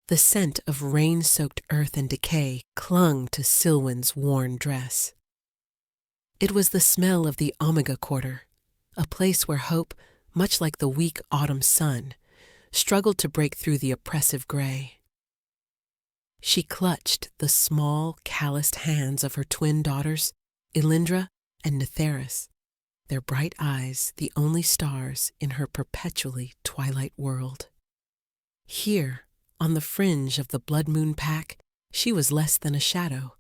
The scent of rain-soaked earth and decay clung to Silwen's worn dress. It was the smell of the Omega Quarter, a place where hope, much like the weak autumn sun, struggled to break through the oppressive gray. She clutched the small, calloused hands of her twin daughters, Elindra and Netheris, their bright eyes the only stars in her perpetually twilight world. Here, on the fringe of the Blood Moon Pack, she was less than a shadow.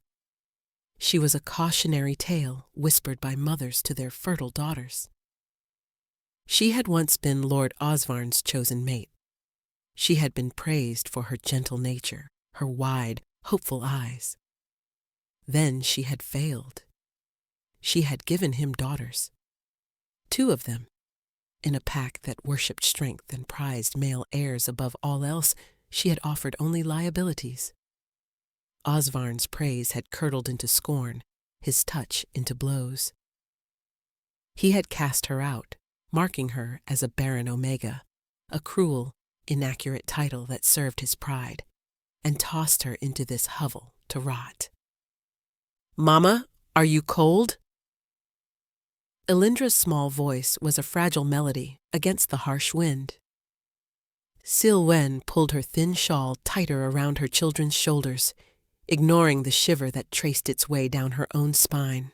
She was a cautionary tale whispered by mothers to their fertile daughters. She had once been Lord Osvarn's chosen mate. She had been praised for her gentle nature, her wide, hopeful eyes. Then she had failed. She had given him daughters. 2 of them. In a pack that worshipped strength and prized male heirs above all else, she had offered only liabilities. Osvarn's praise had curdled into scorn, his touch into blows. He had cast her out, marking her as a barren Omega, a cruel, inaccurate title that served his pride, and tossed her into this hovel to rot. "Mama, are you cold?" Elindra's small voice was a fragile melody against the harsh wind. Silwen pulled her thin shawl tighter around her children's shoulders, ignoring the shiver that traced its way down her own spine.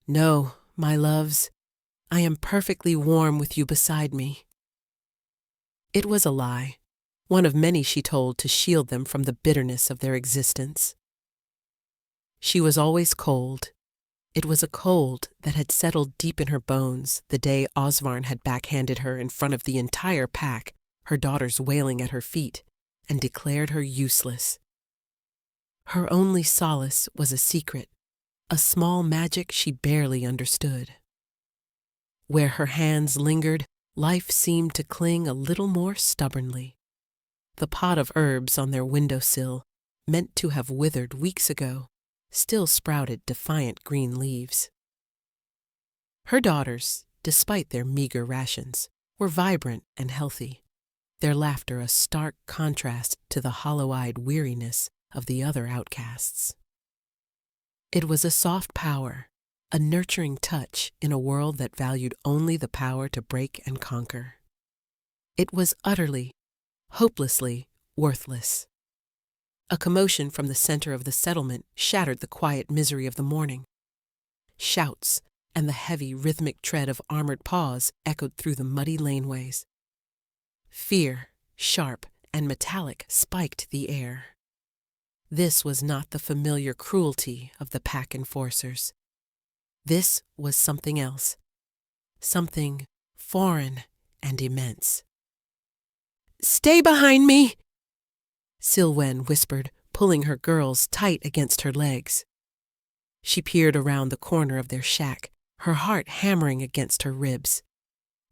"No, my loves, I am perfectly warm with you beside me." It was a lie, one of many she told to shield them from the bitterness of their existence. She was always cold. It was a cold that had settled deep in her bones the day Osvarn had backhanded her in front of the entire pack, her daughters wailing at her feet, and declared her useless. Her only solace was a secret, a small magic she barely understood. Where her hands lingered, life seemed to cling a little more stubbornly. The pot of herbs on their windowsill, meant to have withered weeks ago, still sprouted defiant green leaves. Her daughters, despite their meager rations, were vibrant and healthy, their laughter a stark contrast to the hollow-eyed weariness of the other outcasts. It was a soft power, a nurturing touch in a world that valued only the power to break and conquer. It was utterly, hopelessly worthless. A commotion from the center of the settlement shattered the quiet misery of the morning. Shouts and the heavy, rhythmic tread of armored paws echoed through the muddy laneways. Fear, sharp and metallic, spiked the air. This was not the familiar cruelty of the pack enforcers. This was something else, something foreign and immense. "Stay behind me!" Silwen whispered, pulling her girls tight against her legs. She peered around the corner of their shack, her heart hammering against her ribs.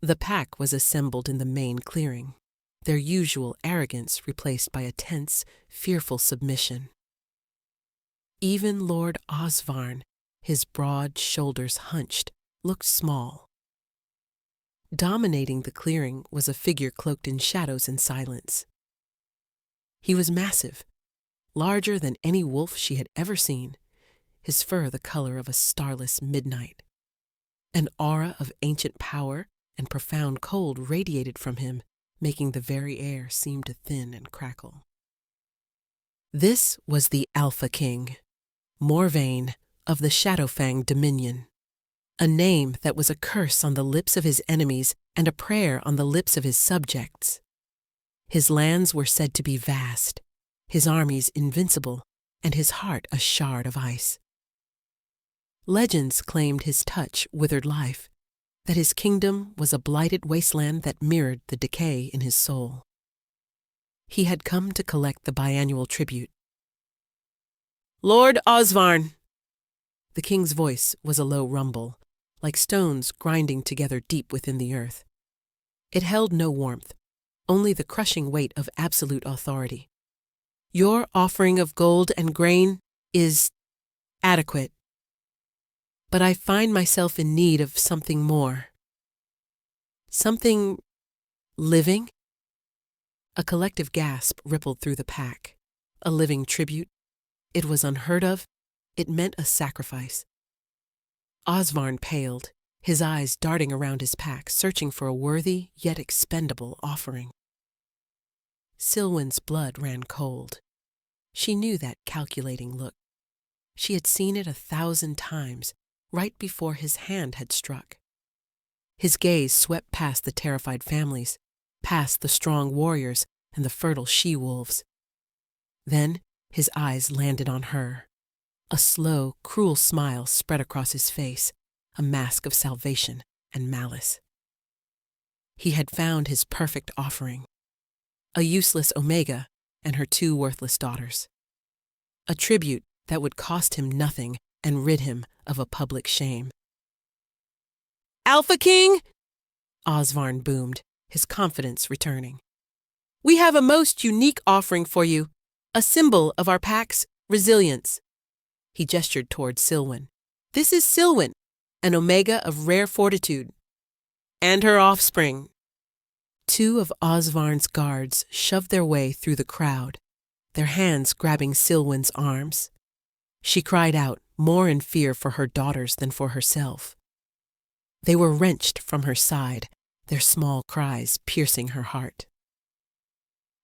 The pack was assembled in the main clearing, their usual arrogance replaced by a tense, fearful submission. Even Lord Osvarn, his broad shoulders hunched, looked small. Dominating the clearing was a figure cloaked in shadows and silence. He was massive, larger than any wolf she had ever seen, his fur the color of a starless midnight. An aura of ancient power and profound cold radiated from him, making the very air seem to thin and crackle. This was the Alpha King, Morvain of the Shadowfang Dominion, a name that was a curse on the lips of his enemies and a prayer on the lips of his subjects. His lands were said to be vast, his armies invincible, and his heart a shard of ice. Legends claimed his touch withered life, that his kingdom was a blighted wasteland that mirrored the decay in his soul. He had come to collect the biannual tribute. "Lord Osvarn!" The king's voice was a low rumble, like stones grinding together deep within the earth. It held no warmth, only the crushing weight of absolute authority. "Your offering of gold and grain is adequate. But I find myself in need of something more. Something living. A collective gasp rippled through the pack. A living tribute. It was unheard of. It meant a sacrifice. Osvarn paled, his eyes darting around his pack, searching for a worthy yet expendable offering. Silwen's blood ran cold. She knew that calculating look. She had seen it 1,000 times, right before his hand had struck. His gaze swept past the terrified families, past the strong warriors and the fertile she-wolves. Then his eyes landed on her. A slow, cruel smile spread across his face, a mask of salvation and malice. He had found his perfect offering. A useless Omega and her 2 worthless daughters. A tribute that would cost him nothing and rid him of a public shame. "Alpha King!" Osvarn boomed, his confidence returning. "We have a most unique offering for you, a symbol of our pack's resilience." He gestured toward Silwen. "This is Silwen, an Omega of rare fortitude. And her offspring." 2 of Osvarn's guards shoved their way through the crowd, their hands grabbing Silwen's arms. She cried out, more in fear for her daughters than for herself. They were wrenched from her side, their small cries piercing her heart.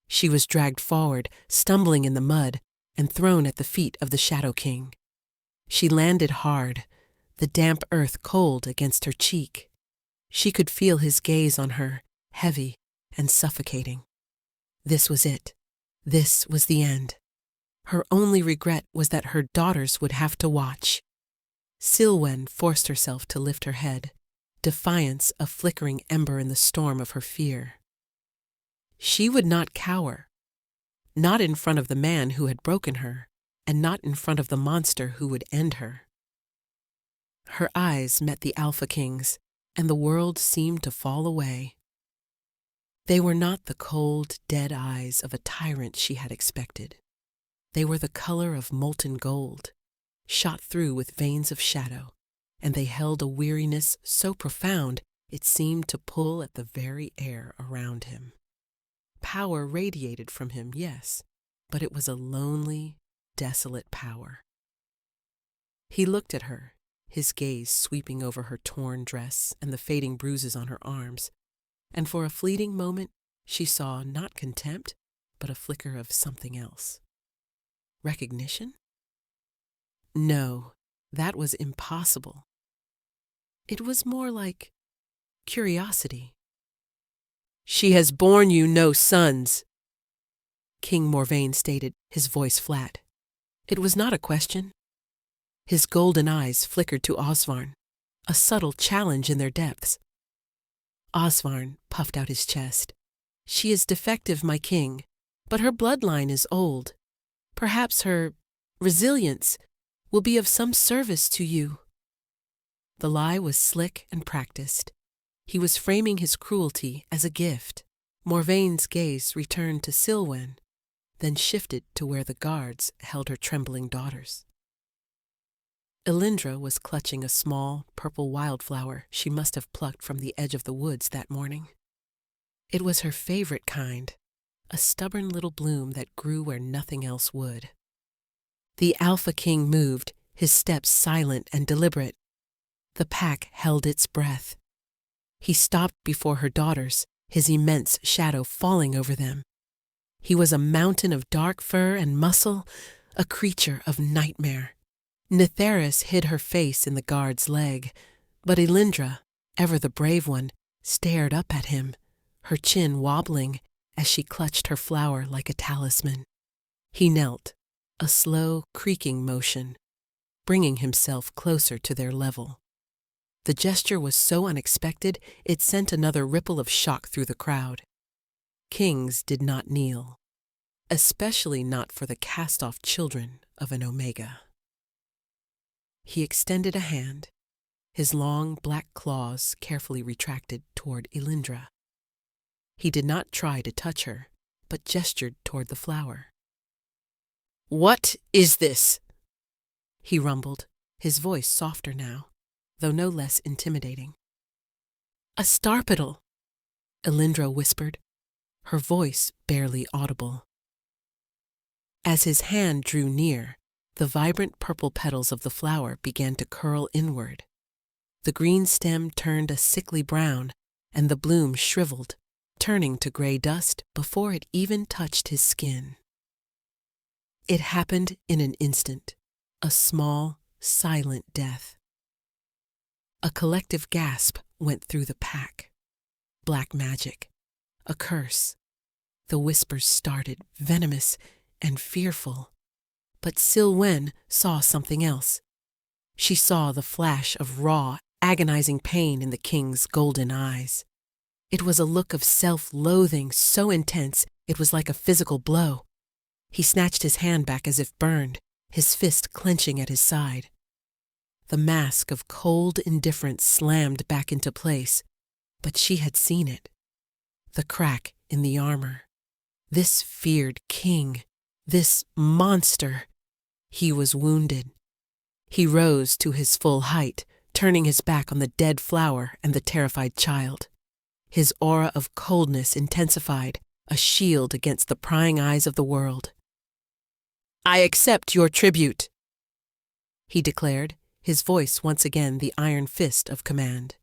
She was dragged forward, stumbling in the mud, and thrown at the feet of the Shadow King. She landed hard, the damp earth cold against her cheek. She could feel his gaze on her, heavy and suffocating. This was it. This was the end. Her only regret was that her daughters would have to watch. Silwen forced herself to lift her head, defiance a flickering ember in the storm of her fear. She would not cower, not in front of the man who had broken her, and not in front of the monster who would end her. Her eyes met the Alpha King's, and the world seemed to fall away. They were not the cold, dead eyes of a tyrant she had expected. They were the color of molten gold, shot through with veins of shadow, and they held a weariness so profound it seemed to pull at the very air around him. Power radiated from him, yes, but it was a lonely, desolate power. He looked at her, his gaze sweeping over her torn dress and the fading bruises on her arms, and for a fleeting moment she saw not contempt, but a flicker of something else. Recognition? No, that was impossible. It was more like curiosity. "She has borne you no sons," King Morvain stated, his voice flat. It was not a question. His golden eyes flickered to Osvarn, a subtle challenge in their depths. Osvarn puffed out his chest. "She is defective, my king, but her bloodline is old. Perhaps her resilience will be of some service to you." The lie was slick and practiced. He was framing his cruelty as a gift. Morvain's gaze returned to Silwen, then shifted to where the guards held her trembling daughters. Elindra was clutching a small, purple wildflower she must have plucked from the edge of the woods that morning. It was her favorite kind, a stubborn little bloom that grew where nothing else would. The Alpha King moved, his steps silent and deliberate. The pack held its breath. He stopped before her daughters, his immense shadow falling over them. He was a mountain of dark fur and muscle, a creature of nightmare. Netheris hid her face in the guard's leg, but Elindra, ever the brave one, stared up at him, her chin wobbling as she clutched her flower like a talisman. He knelt, a slow, creaking motion, bringing himself closer to their level. The gesture was so unexpected it sent another ripple of shock through the crowd. Kings did not kneel, especially not for the cast-off children of an Omega. He extended a hand, his long black claws carefully retracted toward Elindra. He did not try to touch her, but gestured toward the flower. "What is this?" he rumbled, his voice softer now, though no less intimidating. "A star petal," Elindra whispered, her voice barely audible. As his hand drew near, the vibrant purple petals of the flower began to curl inward. The green stem turned a sickly brown, and the bloom shriveled, turning to gray dust before it even touched his skin. It happened in an instant, a small, silent death. A collective gasp went through the pack. Black magic, a curse. The whispers started, venomous and fearful. But Sil-Wen saw something else. She saw the flash of raw, agonizing pain in the king's golden eyes. It was a look of self-loathing so intense it was like a physical blow. He snatched his hand back as if burned, his fist clenching at his side. The mask of cold indifference slammed back into place, but she had seen it. The crack in the armor. This feared king, this monster. He was wounded. He rose to his full height, turning his back on the dead flower and the terrified child. His aura of coldness intensified, a shield against the prying eyes of the world. "I accept your tribute," he declared, his voice once again the iron fist of command.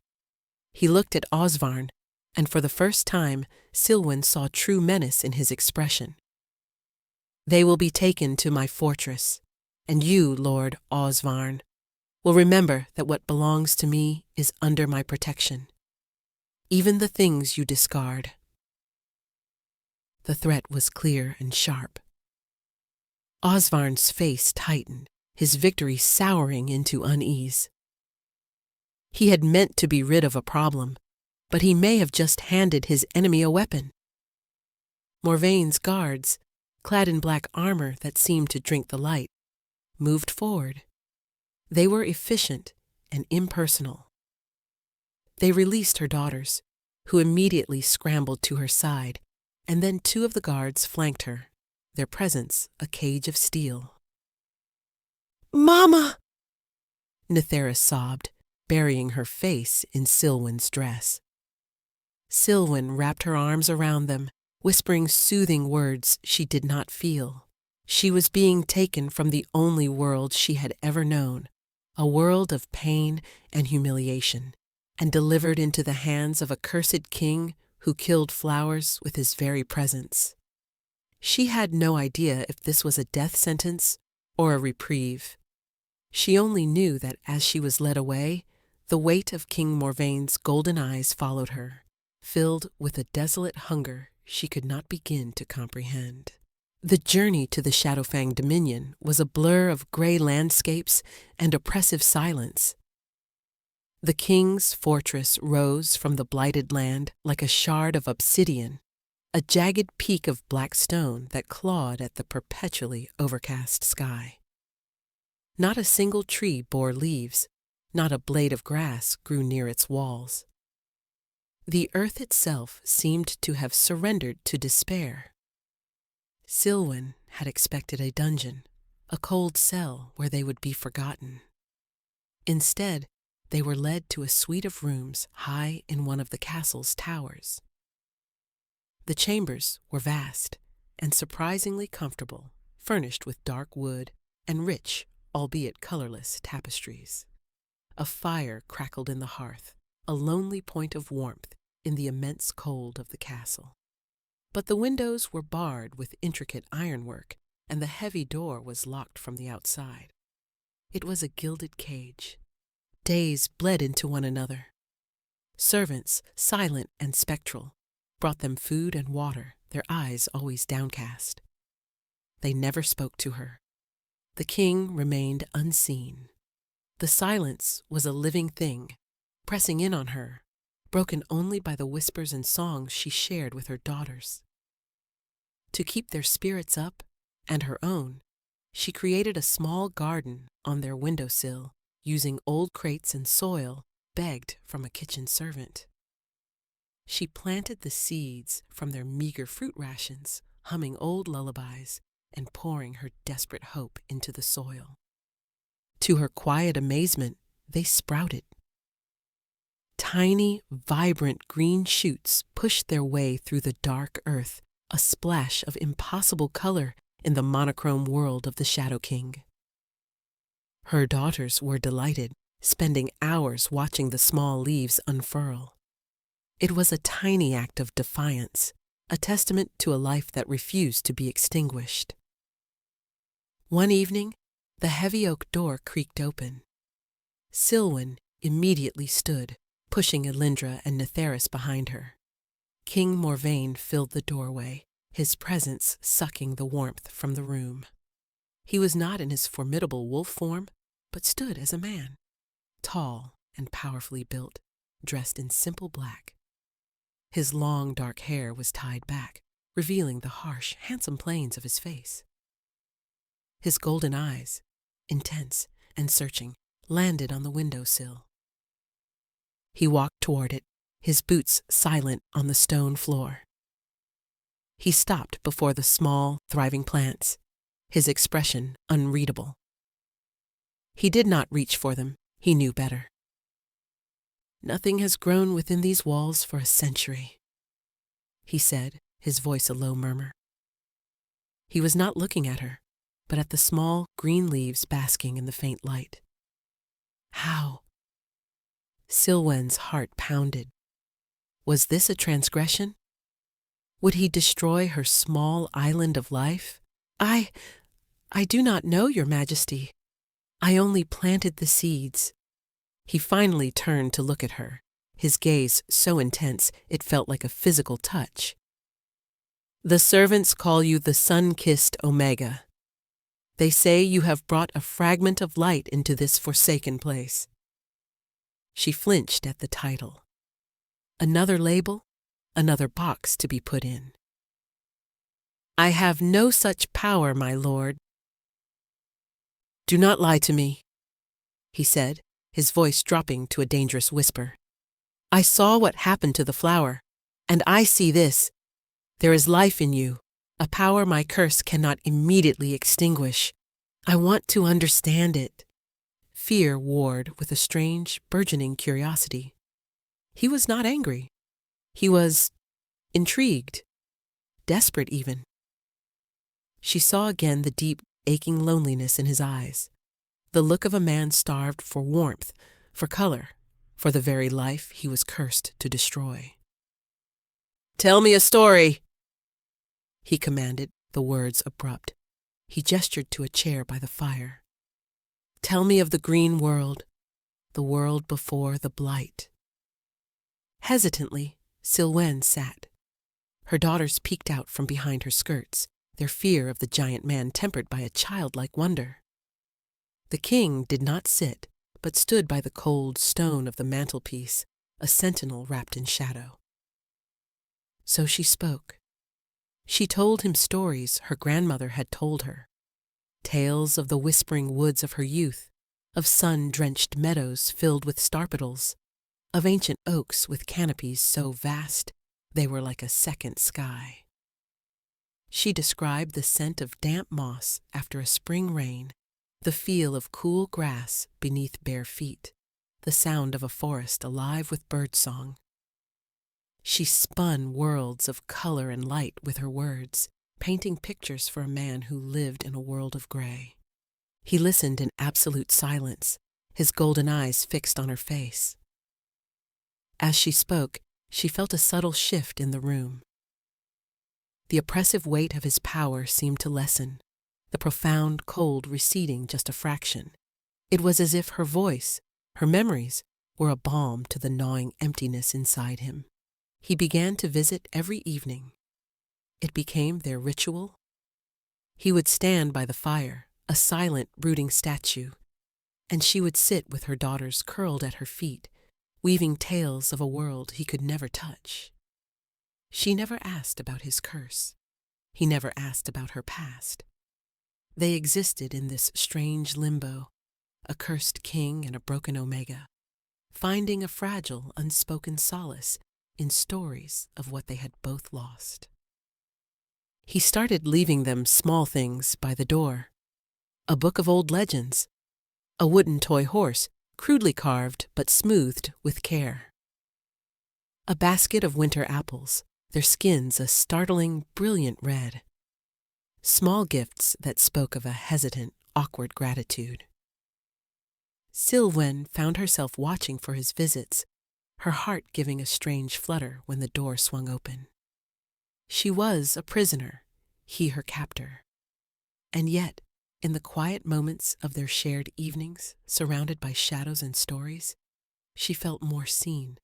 He looked at Osvarn, and for the first time, Sil-Wen saw true menace in his expression. "They will be taken to my fortress, and you, Lord Osvarn, will remember that what belongs to me is under my protection. Even the things you discard." The threat was clear and sharp. Osvarn's face tightened, his victory souring into unease. He had meant to be rid of a problem, but he may have just handed his enemy a weapon. Morvaine's guards, clad in black armor that seemed to drink the light, moved forward. They were efficient and impersonal. They released her daughters, who immediately scrambled to her side, and then two of the guards flanked her, their presence a cage of steel. "Mama!" Nithera sobbed, burying her face in Sil-Wen's dress. Sil-Wen wrapped her arms around them, whispering soothing words she did not feel. She was being taken from the only world she had ever known, a world of pain and humiliation, and delivered into the hands of a cursed king who killed flowers with his very presence. She had no idea if this was a death sentence or a reprieve. She only knew that as she was led away, the weight of King Morvaine's golden eyes followed her, filled with a desolate hunger she could not begin to comprehend. The journey to the Shadowfang Dominion was a blur of gray landscapes and oppressive silence. The king's fortress rose from the blighted land like a shard of obsidian, a jagged peak of black stone that clawed at the perpetually overcast sky. Not a single tree bore leaves, not a blade of grass grew near its walls. The earth itself seemed to have surrendered to despair. Sil-Wen had expected a dungeon, a cold cell where they would be forgotten. Instead, they were led to a suite of rooms high in one of the castle's towers. The chambers were vast and surprisingly comfortable, furnished with dark wood and rich, albeit colorless, tapestries. A fire crackled in the hearth, a lonely point of warmth in the immense cold of the castle. But the windows were barred with intricate ironwork, and the heavy door was locked from the outside. It was a gilded cage. Days bled into one another. Servants, silent and spectral, brought them food and water, their eyes always downcast. They never spoke to her. The king remained unseen. The silence was a living thing, pressing in on her, broken only by the whispers and songs she shared with her daughters. To keep their spirits up, and her own, she created a small garden on their windowsill, using old crates and soil begged from a kitchen servant. She planted the seeds from their meager fruit rations, humming old lullabies and pouring her desperate hope into the soil. To her quiet amazement, they sprouted. Tiny, vibrant green shoots pushed their way through the dark earth, a splash of impossible color in the monochrome world of the Shadow King. Her daughters were delighted, spending hours watching the small leaves unfurl. It was a tiny act of defiance, a testament to a life that refused to be extinguished. One evening, the heavy oak door creaked open. Silwen immediately stood, pushing Elindra and Netheris behind her. King Morvain filled the doorway, his presence sucking the warmth from the room. He was not in his formidable wolf form, but stood as a man, tall and powerfully built, dressed in simple black. His long dark hair was tied back, revealing the harsh, handsome planes of his face. His golden eyes, intense and searching, landed on the windowsill. He walked toward it, his boots silent on the stone floor. He stopped before the small, thriving plants, his expression unreadable. He did not reach for them, he knew better. "Nothing has grown within these walls for a century," he said, his voice a low murmur. He was not looking at her, but at the small green leaves basking in the faint light. How? Silwen's heart pounded. Was this a transgression? Would he destroy her small island of life? I do not know, Your Majesty. I only planted the seeds." He finally turned to look at her, his gaze so intense it felt like a physical touch. "The servants call you the sun-kissed Omega. They say you have brought a fragment of light into this forsaken place." She flinched at the title. Another label, another box to be put in. "I have no such power, my lord." "Do not lie to me," he said, his voice dropping to a dangerous whisper. "I saw what happened to the flower, and I see this. There is life in you, a power my curse cannot immediately extinguish. I want to understand it." Fear warred with a strange, burgeoning curiosity. He was not angry. He was intrigued, desperate even. She saw again the deep, aching loneliness in his eyes, the look of a man starved for warmth, for color, for the very life he was cursed to destroy. "Tell me a story," he commanded, the words abrupt. He gestured to a chair by the fire. "Tell me of the green world, the world before the blight." Hesitantly, Silwen sat. Her daughters peeked out from behind her skirts, their fear of the giant man tempered by a childlike wonder. The king did not sit, but stood by the cold stone of the mantelpiece, a sentinel wrapped in shadow. So she spoke. She told him stories her grandmother had told her, tales of the whispering woods of her youth, of sun-drenched meadows filled with starpitals, of ancient oaks with canopies so vast they were like a second sky. She described the scent of damp moss after a spring rain, the feel of cool grass beneath bare feet, the sound of a forest alive with birdsong. She spun worlds of color and light with her words, painting pictures for a man who lived in a world of gray. He listened in absolute silence, his golden eyes fixed on her face. As she spoke, she felt a subtle shift in the room. The oppressive weight of his power seemed to lessen, the profound cold receding just a fraction. It was as if her voice, her memories, were a balm to the gnawing emptiness inside him. He began to visit every evening. It became their ritual. He would stand by the fire, a silent, brooding statue, and she would sit with her daughters curled at her feet, weaving tales of a world he could never touch. She never asked about his curse. He never asked about her past. They existed in this strange limbo, a cursed king and a broken Omega, finding a fragile, unspoken solace in stories of what they had both lost. He started leaving them small things by the door. A book of old legends, a wooden toy horse, crudely carved but smoothed with care. A basket of winter apples, their skins a startling, brilliant red. Small gifts that spoke of a hesitant, awkward gratitude. Sylwen found herself watching for his visits, her heart giving a strange flutter when the door swung open. She was a prisoner, he her captor. And yet, in the quiet moments of their shared evenings, surrounded by shadows and stories, she felt more seen,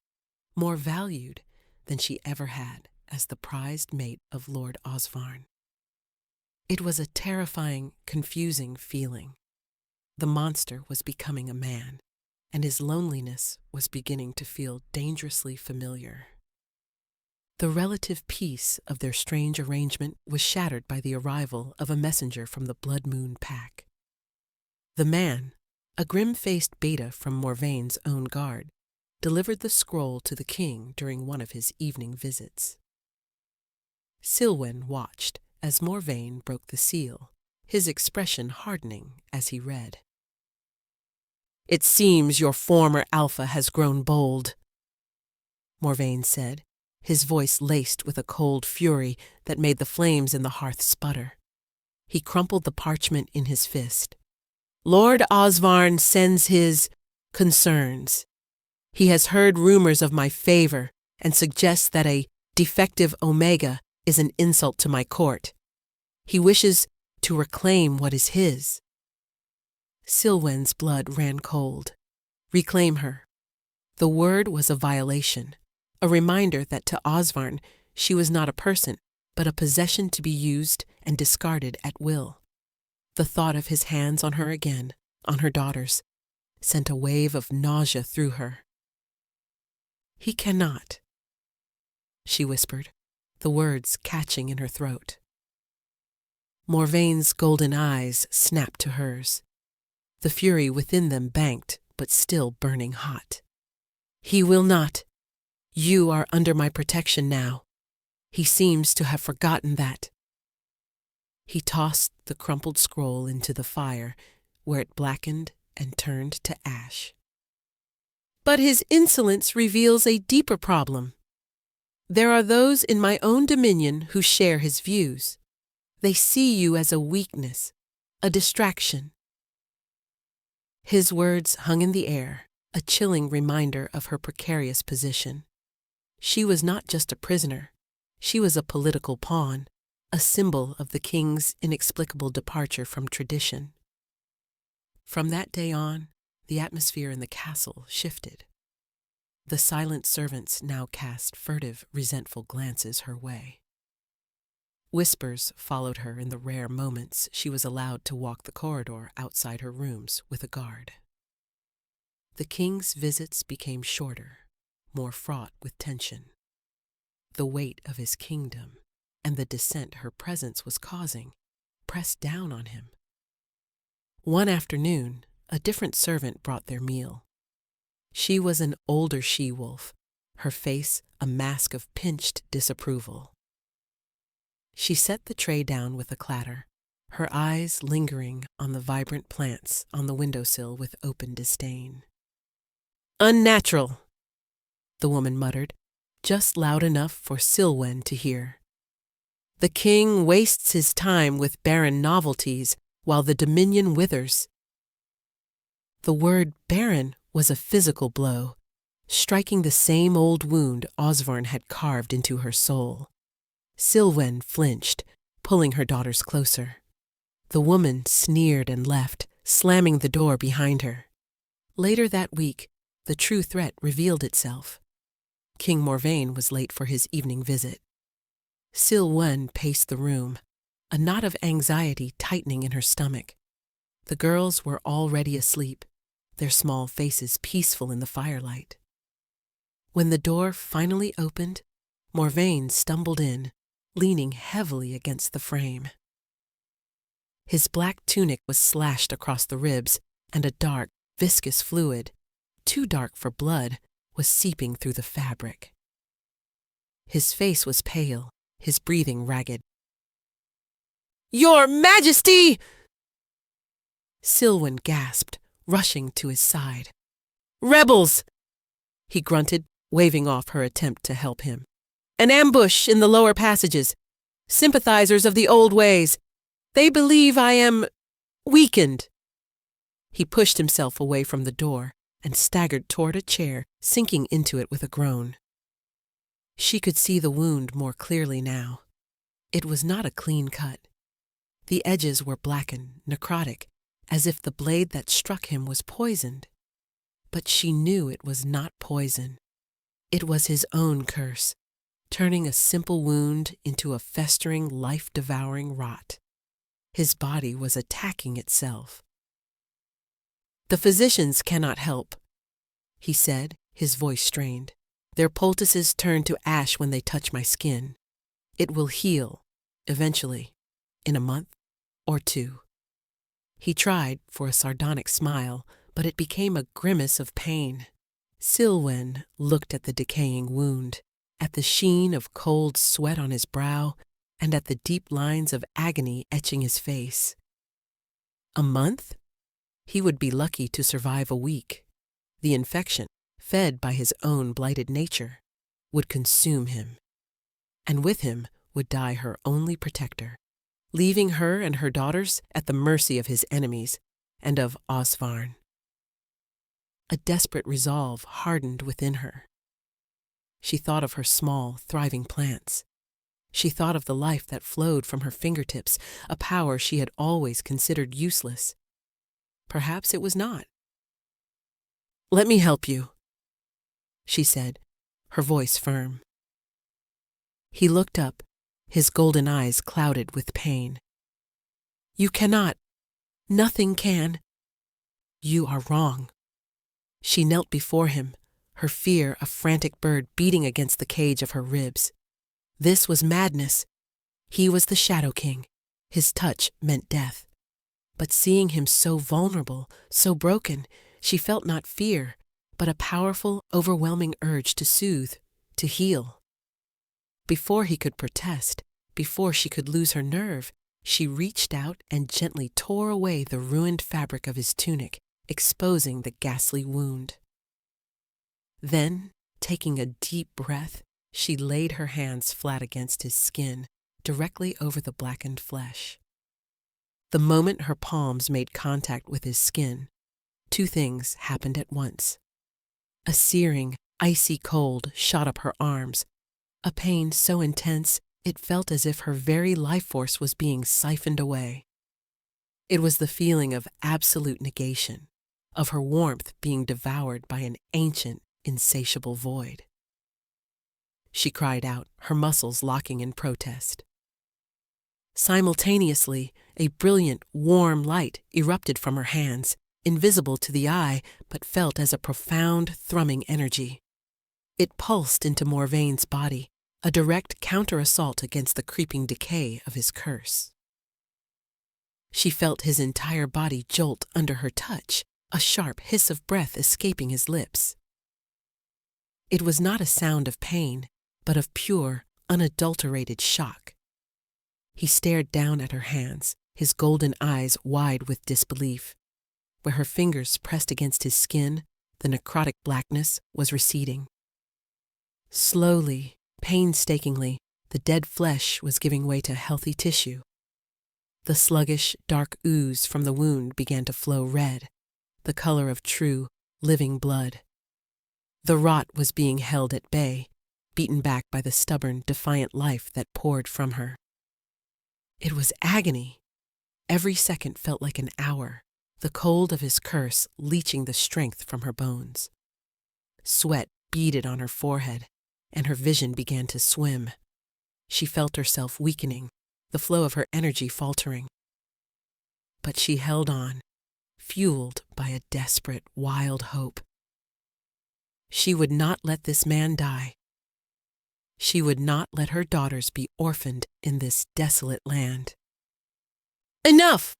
more valued than she ever had as the prized mate of Lord Osvarn. It was a terrifying, confusing feeling. The monster was becoming a man, and his loneliness was beginning to feel dangerously familiar. The relative peace of their strange arrangement was shattered by the arrival of a messenger from the Blood Moon Pack. The man, a grim-faced beta from Morvaine's own guard, delivered the scroll to the king during one of his evening visits. Sylwen watched as Morvaine broke the seal, his expression hardening as he read. "It seems your former alpha has grown bold," Morvaine said, his voice laced with a cold fury that made the flames in the hearth sputter. He crumpled the parchment in his fist. "Lord Osvarn sends his concerns. He has heard rumors of my favor and suggests that a defective Omega is an insult to my court. He wishes to reclaim what is his." Sylwen's blood ran cold. Reclaim her. The word was a violation, a reminder that to Osvarn she was not a person, but a possession to be used and discarded at will. The thought of his hands on her again, on her daughters, sent a wave of nausea through her. "He cannot," she whispered, the words catching in her throat. Morvaine's golden eyes snapped to hers, the fury within them banked but still burning hot. "He will not. You are under my protection now. He seems to have forgotten that." He tossed the crumpled scroll into the fire, where it blackened and turned to ash. "But his insolence reveals a deeper problem. There are those in my own dominion who share his views. They see you as a weakness, a distraction." His words hung in the air, a chilling reminder of her precarious position. She was not just a prisoner. She was a political pawn, a symbol of the king's inexplicable departure from tradition. From that day on, the atmosphere in the castle shifted. The silent servants now cast furtive, resentful glances her way. Whispers followed her in the rare moments she was allowed to walk the corridor outside her rooms with a guard. The king's visits became shorter, more fraught with tension. The weight of his kingdom and the dissent her presence was causing pressed down on him. One afternoon, a different servant brought their meal. She was an older she-wolf, her face a mask of pinched disapproval. She set the tray down with a clatter, her eyes lingering on the vibrant plants on the windowsill with open disdain. "Unnatural," the woman muttered, just loud enough for Sylwen to hear. "The king wastes his time with barren novelties while the dominion withers." The word barren was a physical blow, striking the same old wound Osvarn had carved into her soul. Sylwen flinched, pulling her daughters closer. The woman sneered and left, slamming the door behind her. Later that week, the true threat revealed itself. King Morvaine was late for his evening visit. Sylwen paced the room, a knot of anxiety tightening in her stomach. The girls were already asleep, their small faces peaceful in the firelight. When the door finally opened, Morvaine stumbled in, leaning heavily against the frame. His black tunic was slashed across the ribs, and a dark, viscous fluid, too dark for blood, was seeping through the fabric. His face was pale, his breathing ragged. "Your Majesty!" Sylwen gasped, rushing to his side. "Rebels!" he grunted, waving off her attempt to help him. "An ambush in the lower passages. Sympathizers of the old ways. They believe I am weakened." He pushed himself away from the door and staggered toward a chair, sinking into it with a groan. She could see the wound more clearly now. It was not a clean cut. The edges were blackened, necrotic, as if the blade that struck him was poisoned. But she knew it was not poison. It was his own curse, turning a simple wound into a festering, life-devouring rot. His body was attacking itself. "The physicians cannot help," he said, his voice strained. "Their poultices turn to ash when they touch my skin. It will heal, eventually, in a month or 2. He tried for a sardonic smile, but it became a grimace of pain. Silwen looked at the decaying wound, at the sheen of cold sweat on his brow, and at the deep lines of agony etching his face. A month? He would be lucky to survive a week. The infection, fed by his own blighted nature, would consume him. And with him would die her only protector, leaving her and her daughters at the mercy of his enemies and of Osvarn. A desperate resolve hardened within her. She thought of her small, thriving plants. She thought of the life that flowed from her fingertips, a power she had always considered useless. Perhaps it was not. "Let me help you," she said, her voice firm. He looked up, his golden eyes clouded with pain. "You cannot. Nothing can. You are wrong." She knelt before him, her fear a frantic bird beating against the cage of her ribs. This was madness. He was the Shadow King. His touch meant death. But seeing him so vulnerable, so broken, she felt not fear, but a powerful, overwhelming urge to soothe, to heal. Before he could protest, before she could lose her nerve, she reached out and gently tore away the ruined fabric of his tunic, exposing the ghastly wound. Then, taking a deep breath, she laid her hands flat against his skin, directly over the blackened flesh. The moment her palms made contact with his skin, 2 things happened at once. A searing, icy cold shot up her arms, a pain so intense it felt as if her very life force was being siphoned away. It was the feeling of absolute negation, of her warmth being devoured by an ancient, insatiable void. She cried out, her muscles locking in protest. Simultaneously, a brilliant, warm light erupted from her hands, invisible to the eye, but felt as a profound, thrumming energy. It pulsed into Morvaine's body, a direct counter-assault against the creeping decay of his curse. She felt his entire body jolt under her touch, a sharp hiss of breath escaping his lips. It was not a sound of pain, but of pure, unadulterated shock. He stared down at her hands, his golden eyes wide with disbelief. Where her fingers pressed against his skin, the necrotic blackness was receding. Slowly, painstakingly, the dead flesh was giving way to healthy tissue. The sluggish, dark ooze from the wound began to flow red, the color of true, living blood. The rot was being held at bay, beaten back by the stubborn, defiant life that poured from her. It was agony. Every second felt like an hour, the cold of his curse leaching the strength from her bones. Sweat beaded on her forehead, and her vision began to swim. She felt herself weakening, the flow of her energy faltering. But she held on, fueled by a desperate, wild hope. She would not let this man die. She would not let her daughters be orphaned in this desolate land. "Enough!"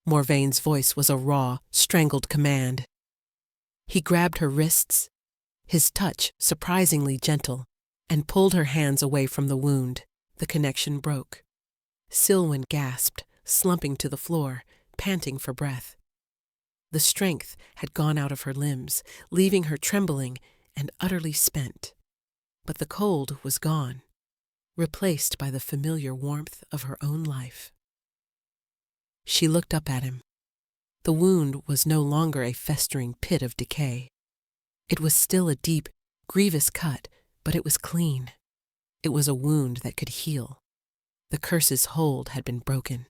Morvaine's voice was a raw, strangled command. He grabbed her wrists, his touch surprisingly gentle, and pulled her hands away from the wound. The connection broke. Silwen gasped, slumping to the floor, panting for breath. The strength had gone out of her limbs, leaving her trembling, and utterly spent, but the cold was gone, replaced by the familiar warmth of her own life. She looked up at him. The wound was no longer a festering pit of decay. It was still a deep, grievous cut, but it was clean. It was a wound that could heal. The curse's hold had been broken.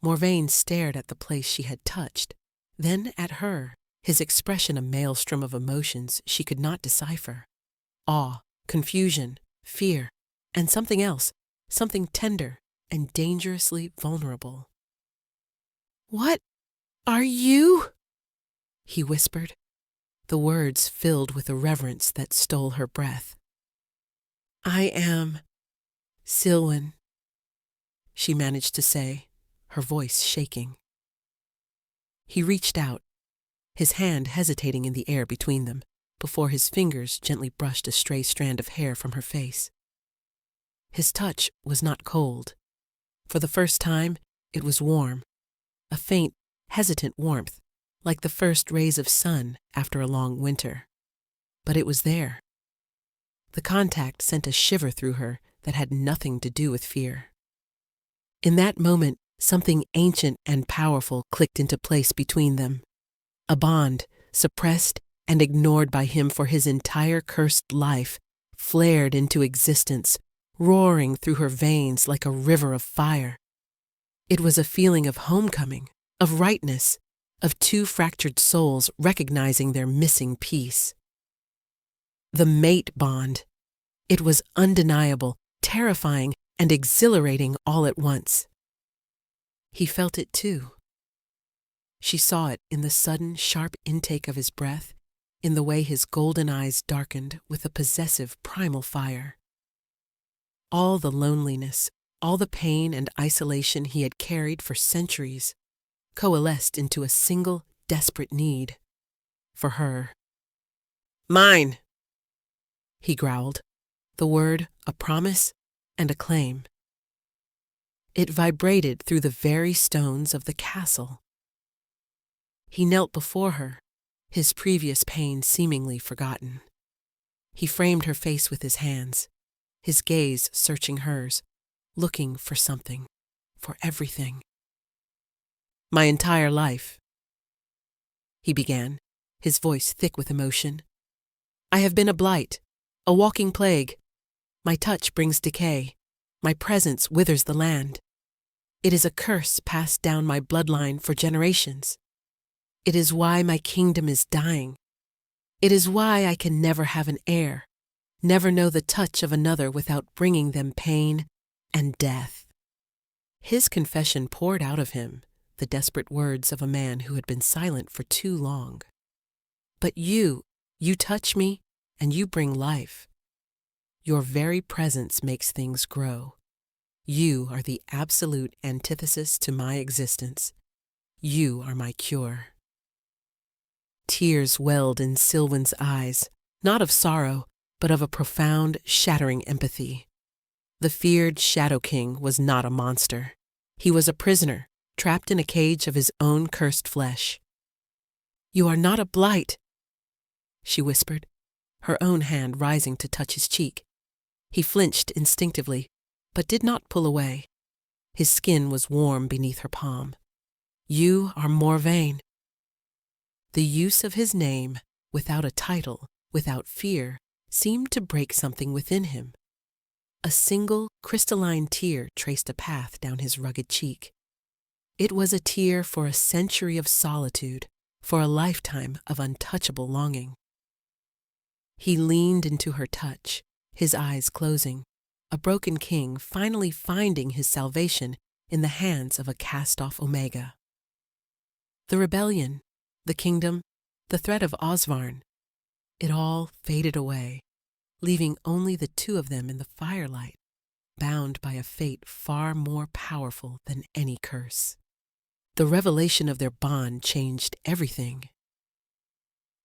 Morvain stared at the place she had touched, then at her, his expression a maelstrom of emotions she could not decipher. Awe, confusion, fear, and something else, something tender and dangerously vulnerable. "What are you?" he whispered, the words filled with a reverence that stole her breath. "I am Silwen," she managed to say, her voice shaking. He reached out, his hand hesitating in the air between them, before his fingers gently brushed a stray strand of hair from her face. His touch was not cold. For the first time, it was warm, a faint, hesitant warmth, like the first rays of sun after a long winter. But it was there. The contact sent a shiver through her that had nothing to do with fear. In that moment, something ancient and powerful clicked into place between them. A bond, suppressed and ignored by him for his entire cursed life, flared into existence, roaring through her veins like a river of fire. It was a feeling of homecoming, of rightness, of two fractured souls recognizing their missing piece. The mate bond. It was undeniable, terrifying, and exhilarating all at once. He felt it too. She saw it in the sudden, sharp intake of his breath, in the way his golden eyes darkened with a possessive primal fire. All the loneliness, all the pain and isolation he had carried for centuries, coalesced into a single, desperate need. For her. "Mine!" he growled, the word a promise and a claim. It vibrated through the very stones of the castle. He knelt before her, his previous pain seemingly forgotten. He framed her face with his hands, his gaze searching hers, looking for something, for everything. "My entire life," he began, his voice thick with emotion. "I have been a blight, a walking plague. My touch brings decay. My presence withers the land. It is a curse passed down my bloodline for generations. It is why my kingdom is dying. It is why I can never have an heir, never know the touch of another without bringing them pain and death." His confession poured out of him, the desperate words of a man who had been silent for too long. "But you touch me, and you bring life. Your very presence makes things grow. You are the absolute antithesis to my existence. You are my cure." Tears welled in Silwen's eyes, not of sorrow, but of a profound, shattering empathy. The feared Shadow King was not a monster. He was a prisoner, trapped in a cage of his own cursed flesh. "You are not a blight," she whispered, her own hand rising to touch his cheek. He flinched instinctively, but did not pull away. His skin was warm beneath her palm. "You are Morvain." The use of his name, without a title, without fear, seemed to break something within him. A single crystalline tear traced a path down his rugged cheek. It was a tear for a century of solitude, for a lifetime of untouchable longing. He leaned into her touch, his eyes closing, a broken king finally finding his salvation in the hands of a cast-off Omega. The rebellion, the kingdom, the threat of Osvarn, it all faded away, leaving only the two of them in the firelight, bound by a fate far more powerful than any curse. The revelation of their bond changed everything.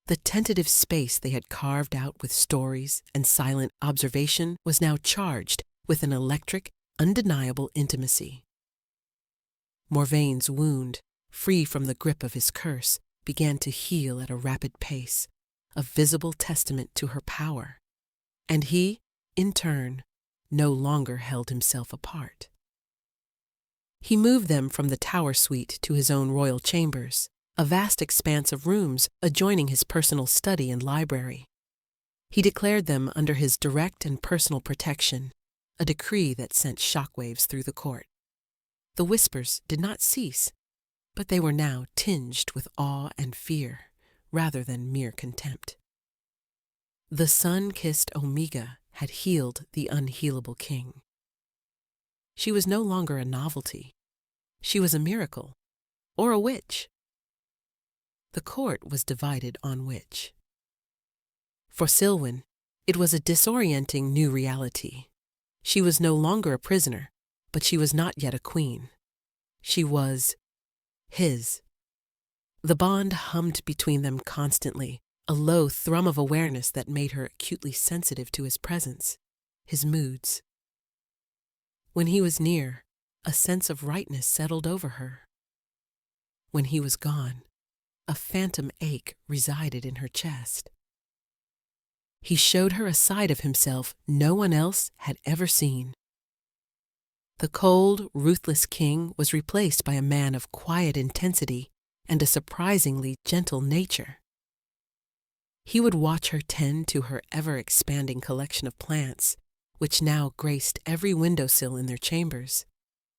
The tentative space they had carved out with stories and silent observation was now charged with an electric, undeniable intimacy. Morvain's wound, free from the grip of his curse, began to heal at a rapid pace, a visible testament to her power. And he, in turn, no longer held himself apart. He moved them from the tower suite to his own royal chambers, a vast expanse of rooms adjoining his personal study and library. He declared them under his direct and personal protection, a decree that sent shockwaves through the court. The whispers did not cease, but they were now tinged with awe and fear, rather than mere contempt. The sun-kissed Omega had healed the unhealable king. She was no longer a novelty. She was a miracle, or a witch. The court was divided on which. For Silwen, it was a disorienting new reality. She was no longer a prisoner, but she was not yet a queen. She was his. The bond hummed between them constantly, a low thrum of awareness that made her acutely sensitive to his presence, his moods. When he was near, a sense of rightness settled over her. When he was gone, a phantom ache resided in her chest. He showed her a side of himself no one else had ever seen. The cold, ruthless king was replaced by a man of quiet intensity and a surprisingly gentle nature. He would watch her tend to her ever-expanding collection of plants, which now graced every windowsill in their chambers,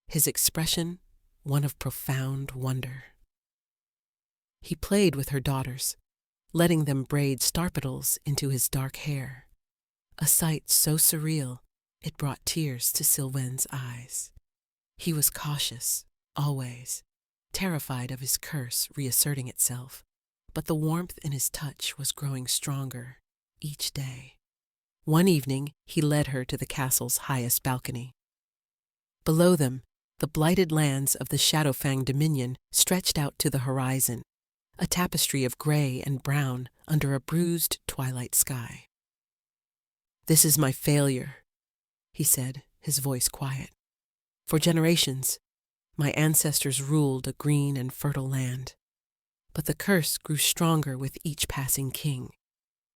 his expression one of profound wonder. He played with her daughters, letting them braid starpetals into his dark hair, a sight so surreal it brought tears to Silwen's eyes. He was cautious, always, terrified of his curse reasserting itself, but the warmth in his touch was growing stronger each day. One evening, he led her to the castle's highest balcony. Below them, the blighted lands of the Shadowfang Dominion stretched out to the horizon, a tapestry of gray and brown under a bruised twilight sky. "This is my failure," he said, his voice quiet. "For generations, my ancestors ruled a green and fertile land. But the curse grew stronger with each passing king.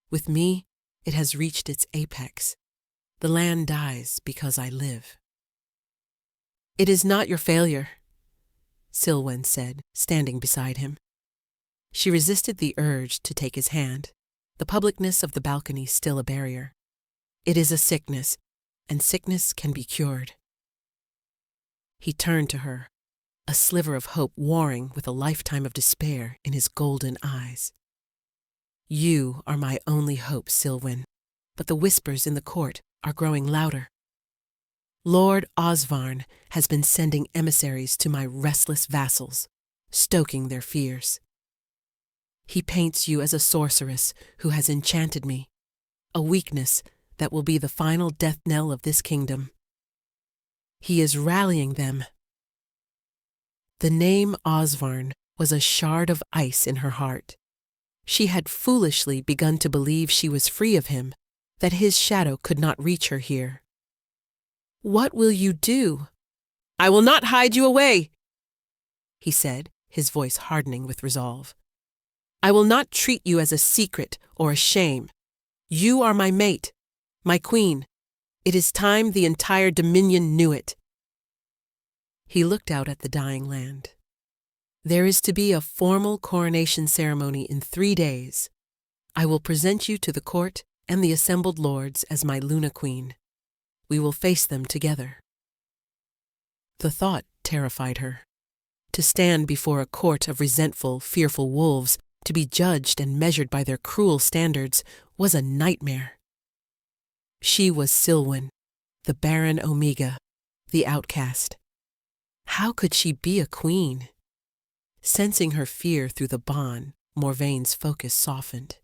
With me, it has reached its apex. The land dies because I live." "It is not your failure," Silwen said, standing beside him. She resisted the urge to take his hand, the publicness of the balcony still a barrier. "It is a sickness, and sickness can be cured." He turned to her, a sliver of hope warring with a lifetime of despair in his golden eyes. "You are my only hope, Silwen, but the whispers in the court are growing louder. Lord Osvarn has been sending emissaries to my restless vassals, stoking their fears. He paints you as a sorceress who has enchanted me, a weakness that will be the final death knell of this kingdom. He is rallying them." The name Osvarn was a shard of ice in her heart. She had foolishly begun to believe she was free of him, that his shadow could not reach her here. "What will you do?" "I will not hide you away," he said, his voice hardening with resolve. "I will not treat you as a secret or a shame. You are my mate, my queen. It is time the entire Dominion knew it." He looked out at the dying land. "There is to be a formal coronation ceremony in 3 days. I will present you to the court and the assembled lords as my Luna Queen. We will face them together." The thought terrified her. To stand before a court of resentful, fearful wolves, to be judged and measured by their cruel standards, was a nightmare. She was Silwen, the barren Omega, the outcast. How could she be a queen? Sensing her fear through the bond, Morvaine's focus softened.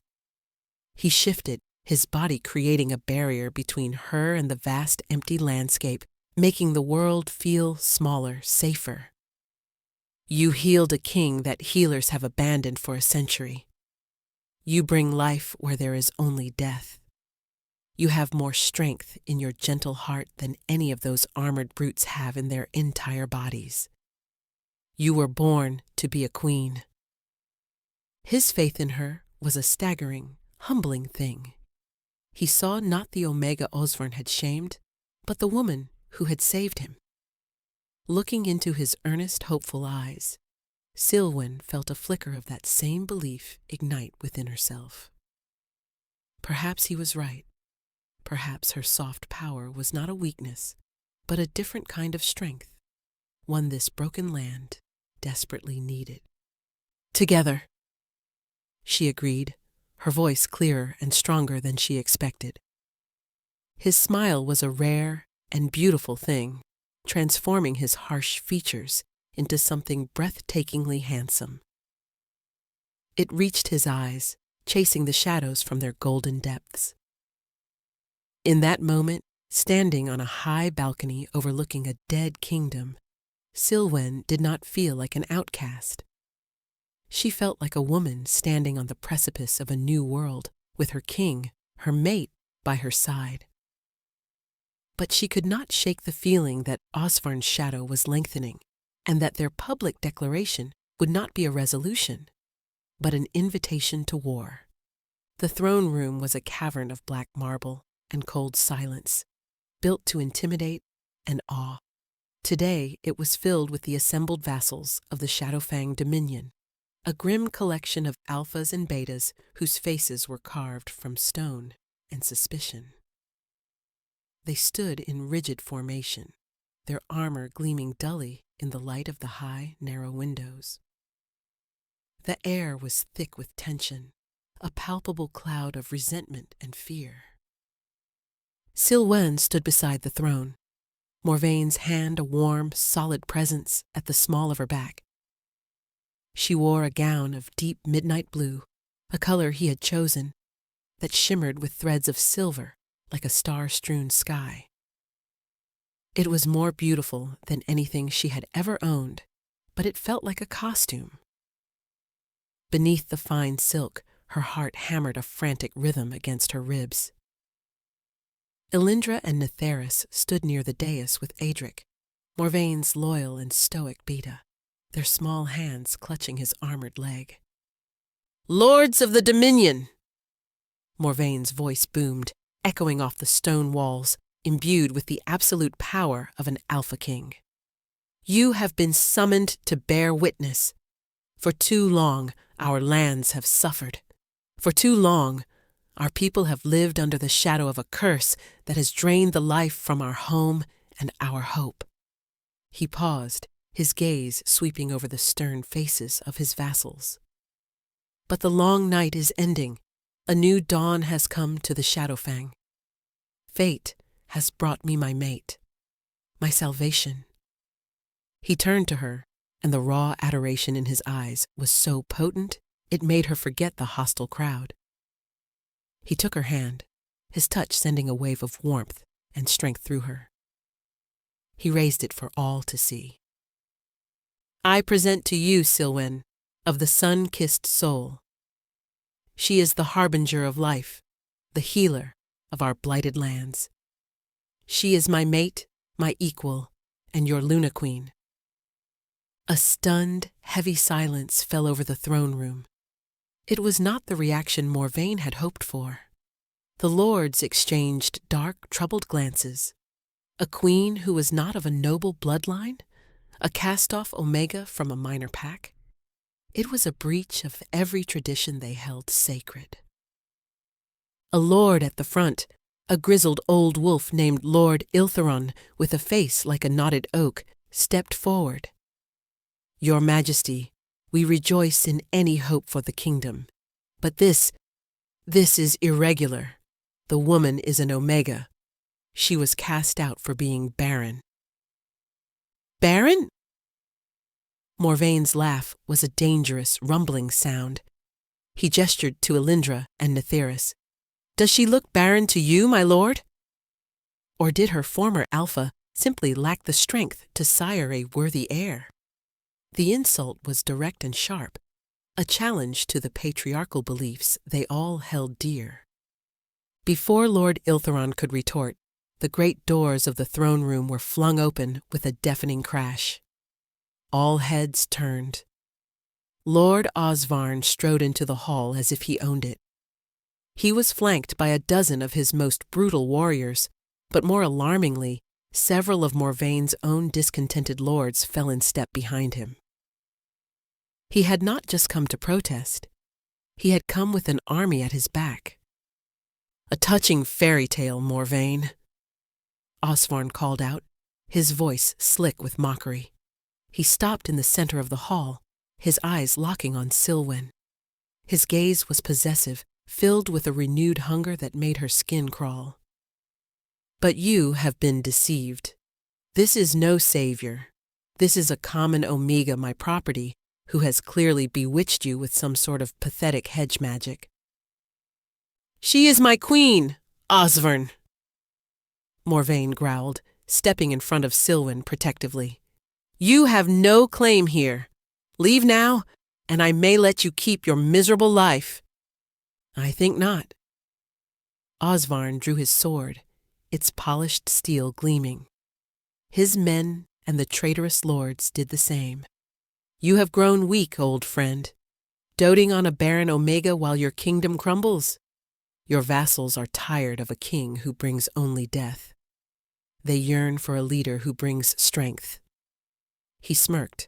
He shifted, his body creating a barrier between her and the vast empty landscape, making the world feel smaller, safer. "You healed a king that healers have abandoned for a century. You bring life where there is only death. You have more strength in your gentle heart than any of those armored brutes have in their entire bodies. You were born to be a queen." His faith in her was a staggering, humbling thing. He saw not the Omega Osvern had shamed, but the woman who had saved him. Looking into his earnest, hopeful eyes, Silwen felt a flicker of that same belief ignite within herself. Perhaps he was right. Perhaps her soft power was not a weakness, but a different kind of strength, one this broken land desperately needed. Together, she agreed, her voice clearer and stronger than she expected. His smile was a rare and beautiful thing, transforming his harsh features into something breathtakingly handsome. It reached his eyes, chasing the shadows from their golden depths. In that moment, standing on a high balcony overlooking a dead kingdom, Silwen did not feel like an outcast. She felt like a woman standing on the precipice of a new world, with her king, her mate, by her side. But she could not shake the feeling that Osvarn's shadow was lengthening, and that their public declaration would not be a resolution, but an invitation to war. The throne room was a cavern of black marble and cold silence, built to intimidate and awe. Today it was filled with the assembled vassals of the Shadowfang Dominion, a grim collection of alphas and betas whose faces were carved from stone and suspicion. They stood in rigid formation, their armor gleaming dully in the light of the high, narrow windows. The air was thick with tension, a palpable cloud of resentment and fear. Silwen stood beside the throne, Morvaine's hand a warm, solid presence at the small of her back. She wore a gown of deep midnight blue, a color he had chosen, that shimmered with threads of silver like a star-strewn sky. It was more beautiful than anything she had ever owned, but it felt like a costume. Beneath the fine silk, her heart hammered a frantic rhythm against her ribs. Elindra and Netheris stood near the dais with Adric, Morvaine's loyal and stoic beta, their small hands clutching his armored leg. "Lords of the Dominion!" Morvaine's voice boomed, echoing off the stone walls, imbued with the absolute power of an Alpha King. "You have been summoned to bear witness. For too long, our lands have suffered. For too long, our people have lived under the shadow of a curse that has drained the life from our home and our hope." He paused, his gaze sweeping over the stern faces of his vassals. "But the long night is ending. A new dawn has come to the Shadowfang. Fate has brought me my mate, my salvation." He turned to her, and the raw adoration in his eyes was so potent it made her forget the hostile crowd. He took her hand, his touch sending a wave of warmth and strength through her. He raised it for all to see. "I present to you, Silwen, of the sun-kissed soul. She is the harbinger of life, the healer of our blighted lands. She is my mate, my equal, and your Luna Queen." A stunned, heavy silence fell over the throne room. It was not the reaction Morvaine had hoped for. The lords exchanged dark, troubled glances. A queen who was not of a noble bloodline? A cast-off Omega from a minor pack? It was a breach of every tradition they held sacred. A lord at the front, a grizzled old wolf named Lord Iltheron with a face like a knotted oak, stepped forward. "Your Majesty, we rejoice in any hope for the kingdom. But this is irregular. The woman is an Omega. She was cast out for being barren." "Barren?" Morvaine's laugh was a dangerous, rumbling sound. He gestured to Elindra and Netheris. "Does she look barren to you, my lord? Or did her former alpha simply lack the strength to sire a worthy heir?" The insult was direct and sharp, a challenge to the patriarchal beliefs they all held dear. Before Lord Iltheron could retort, the great doors of the throne room were flung open with a deafening crash. All heads turned. Lord Osvarn strode into the hall as if he owned it. He was flanked by a dozen of his most brutal warriors, but more alarmingly, several of Morvaine's own discontented lords fell in step behind him. He had not just come to protest. He had come with an army at his back. "A touching fairy tale, Morvaine," Osvarn called out, his voice slick with mockery. He stopped in the center of the hall, his eyes locking on Silwen. His gaze was possessive, filled with a renewed hunger that made her skin crawl. "But you have been deceived. This is no savior. This is a common Omega, my property, who has clearly bewitched you with some sort of pathetic hedge magic." "She is my queen, Osvarn," Morvaine growled, stepping in front of Silwen protectively. "You have no claim here. Leave now, and I may let you keep your miserable life." "I think not." Osvarn drew his sword, its polished steel gleaming. His men and the traitorous lords did the same. "You have grown weak, old friend, doting on a barren Omega while your kingdom crumbles. Your vassals are tired of a king who brings only death. They yearn for a leader who brings strength." He smirked.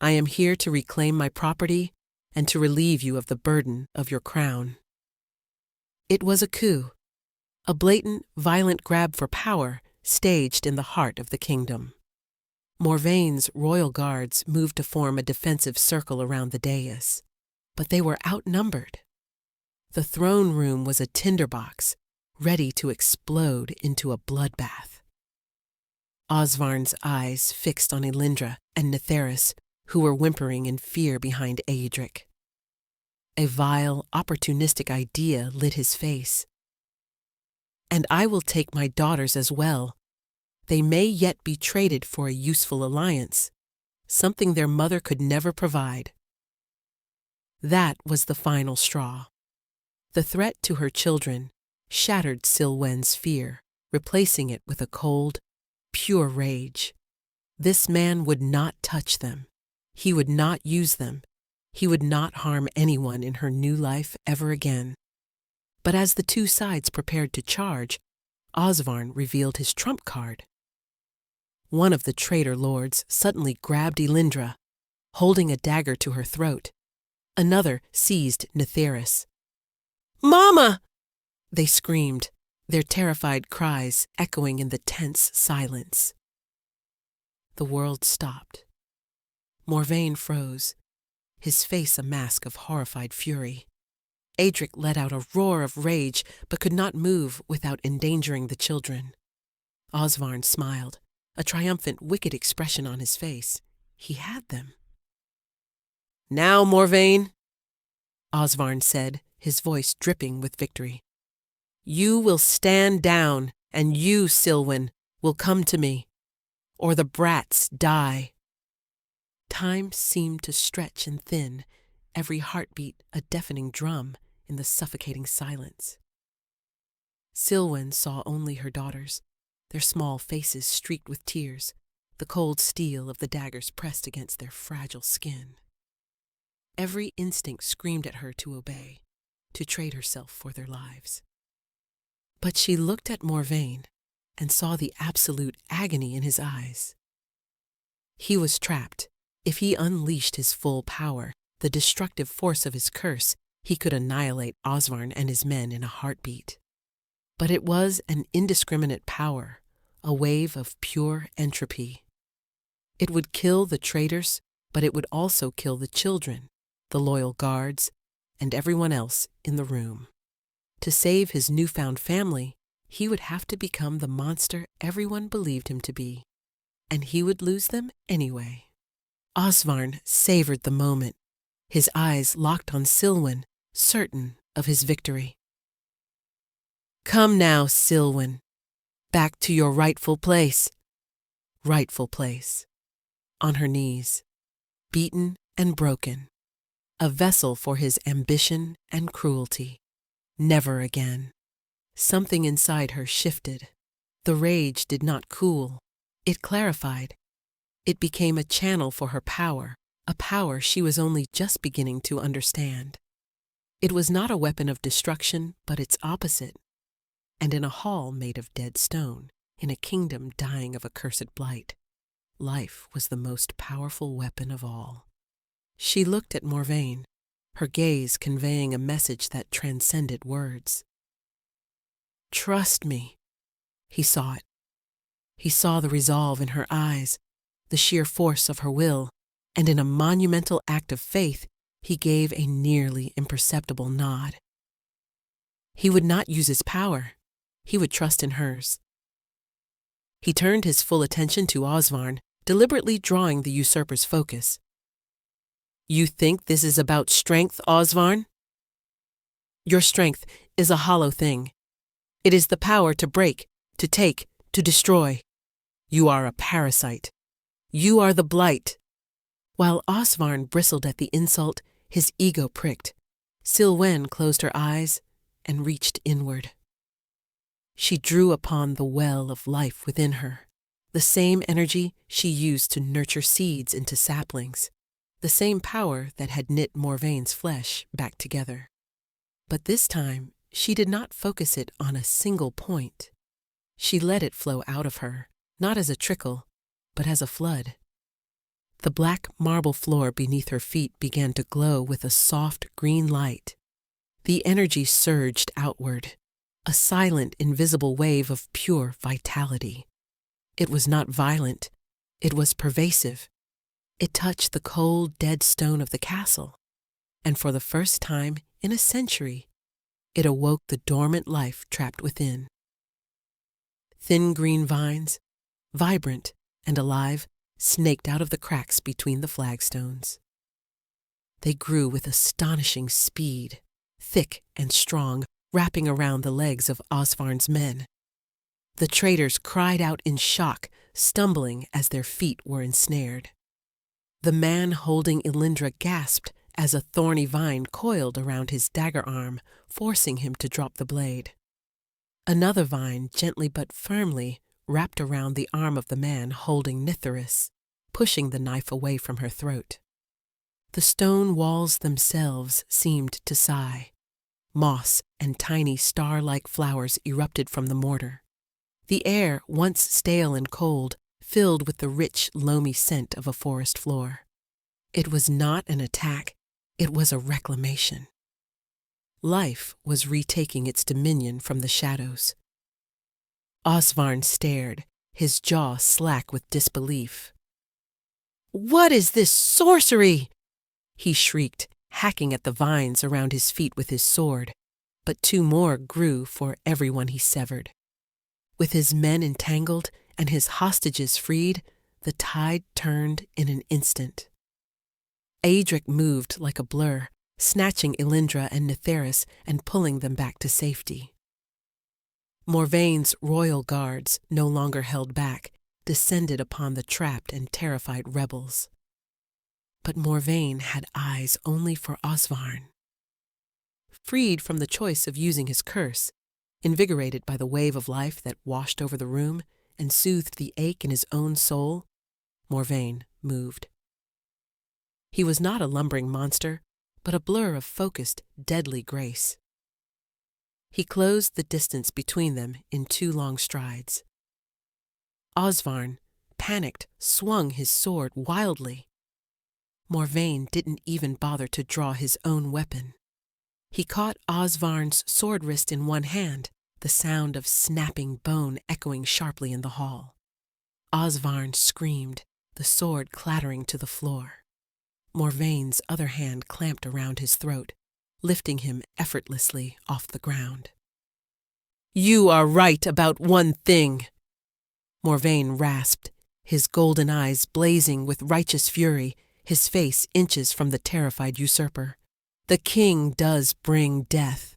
"I am here to reclaim my property and to relieve you of the burden of your crown." It was a coup, a blatant, violent grab for power staged in the heart of the kingdom. Morvaine's royal guards moved to form a defensive circle around the dais, but they were outnumbered. The throne room was a tinderbox, ready to explode into a bloodbath. Osvarn's eyes fixed on Elindra and Netheris, who were whimpering in fear behind Aedric. A vile, opportunistic idea lit his face. "And I will take my daughters as well. They may yet be traded for a useful alliance, something their mother could never provide." That was the final straw. The threat to her children shattered Silwen's fear, replacing it with a cold, pure rage. This man would not touch them. He would not use them. He would not harm anyone in her new life ever again. But as the two sides prepared to charge, Osvarn revealed his trump card. One of the traitor lords suddenly grabbed Elindra, holding a dagger to her throat. Another seized Netheris. "Mama!" they screamed, their terrified cries echoing in the tense silence. The world stopped. Morvaine froze, his face a mask of horrified fury. Aedric let out a roar of rage, but could not move without endangering the children. Osvarn smiled, a triumphant, wicked expression on his face. He had them. "Now, Morvaine," Osvarn said, his voice dripping with victory. "You will stand down, and you, Silwen, will come to me, or the brats die." Time seemed to stretch and thin, every heartbeat a deafening drum in the suffocating silence. Silwen saw only her daughters, their small faces streaked with tears, the cold steel of the daggers pressed against their fragile skin. Every instinct screamed at her to obey, to trade herself for their lives. But she looked at Morvaine and saw the absolute agony in his eyes. He was trapped. If he unleashed his full power, the destructive force of his curse, he could annihilate Osvarn and his men in a heartbeat. But it was an indiscriminate power, a wave of pure entropy. It would kill the traitors, but it would also kill the children, the loyal guards, and everyone else in the room. To save his newfound family, he would have to become the monster everyone believed him to be, and he would lose them anyway. Osvarn savored the moment, his eyes locked on Silwen, certain of his victory. "Come now, Silwen, back to your rightful place." Rightful place. On her knees, beaten and broken, a vessel for his ambition and cruelty. Never again. Something inside her shifted. The rage did not cool. It clarified. It became a channel for her power, a power she was only just beginning to understand. It was not a weapon of destruction, but its opposite. And in a hall made of dead stone, in a kingdom dying of accursed blight, life was the most powerful weapon of all. She looked at Morvain, her gaze conveying a message that transcended words. "Trust me." He saw it. He saw the resolve in her eyes, the sheer force of her will, and in a monumental act of faith, he gave a nearly imperceptible nod. He would not use his power. He would trust in hers. He turned his full attention to Osvarn, deliberately drawing the usurper's focus. "You think this is about strength, Osvarn? Your strength is a hollow thing. It is the power to break, to take, to destroy. You are a parasite. You are the blight." While Osvarn bristled at the insult, his ego pricked. Silwen closed her eyes and reached inward. She drew upon the well of life within her, the same energy she used to nurture seeds into saplings, the same power that had knit Morvain's flesh back together. But this time, she did not focus it on a single point. She let it flow out of her, not as a trickle, but as a flood. The black marble floor beneath her feet began to glow with a soft green light. The energy surged outward, a silent, invisible wave of pure vitality. It was not violent. It was pervasive. It touched the cold, dead stone of the castle, and for the first time in a century, it awoke the dormant life trapped within. Thin green vines, vibrant and alive, snaked out of the cracks between the flagstones. They grew with astonishing speed, thick and strong, wrapping around the legs of Osvarn's men. The traders cried out in shock, stumbling as their feet were ensnared. The man holding Elindra gasped as a thorny vine coiled around his dagger arm, forcing him to drop the blade. Another vine, gently but firmly, wrapped around the arm of the man holding Nithyrus, pushing the knife away from her throat. The stone walls themselves seemed to sigh. Moss and tiny star-like flowers erupted from the mortar. The air, once stale and cold, filled with the rich, loamy scent of a forest floor. It was not an attack, it was a reclamation. Life was retaking its dominion from the shadows. Osvarn stared, his jaw slack with disbelief. "What is this sorcery?" he shrieked, hacking at the vines around his feet with his sword, but two more grew for every one he severed. With his men entangled and his hostages freed, the tide turned in an instant. Aedric moved like a blur, snatching Elindra and Nithyrus and pulling them back to safety. Morvain's royal guards, no longer held back, descended upon the trapped and terrified rebels. But Morvain had eyes only for Osvarn. Freed from the choice of using his curse, invigorated by the wave of life that washed over the room and soothed the ache in his own soul, Morvain moved. He was not a lumbering monster, but a blur of focused, deadly grace. He closed the distance between them in 2 long strides. Osvarn, panicked, swung his sword wildly. Morvain didn't even bother to draw his own weapon. He caught Osvarn's sword wrist in one hand, the sound of snapping bone echoing sharply in the hall. Osvarn screamed, the sword clattering to the floor. Morvain's other hand clamped around his throat, lifting him effortlessly off the ground. "You are right about one thing," Morvain rasped, his golden eyes blazing with righteous fury, his face inches from the terrified usurper. "The king does bring death."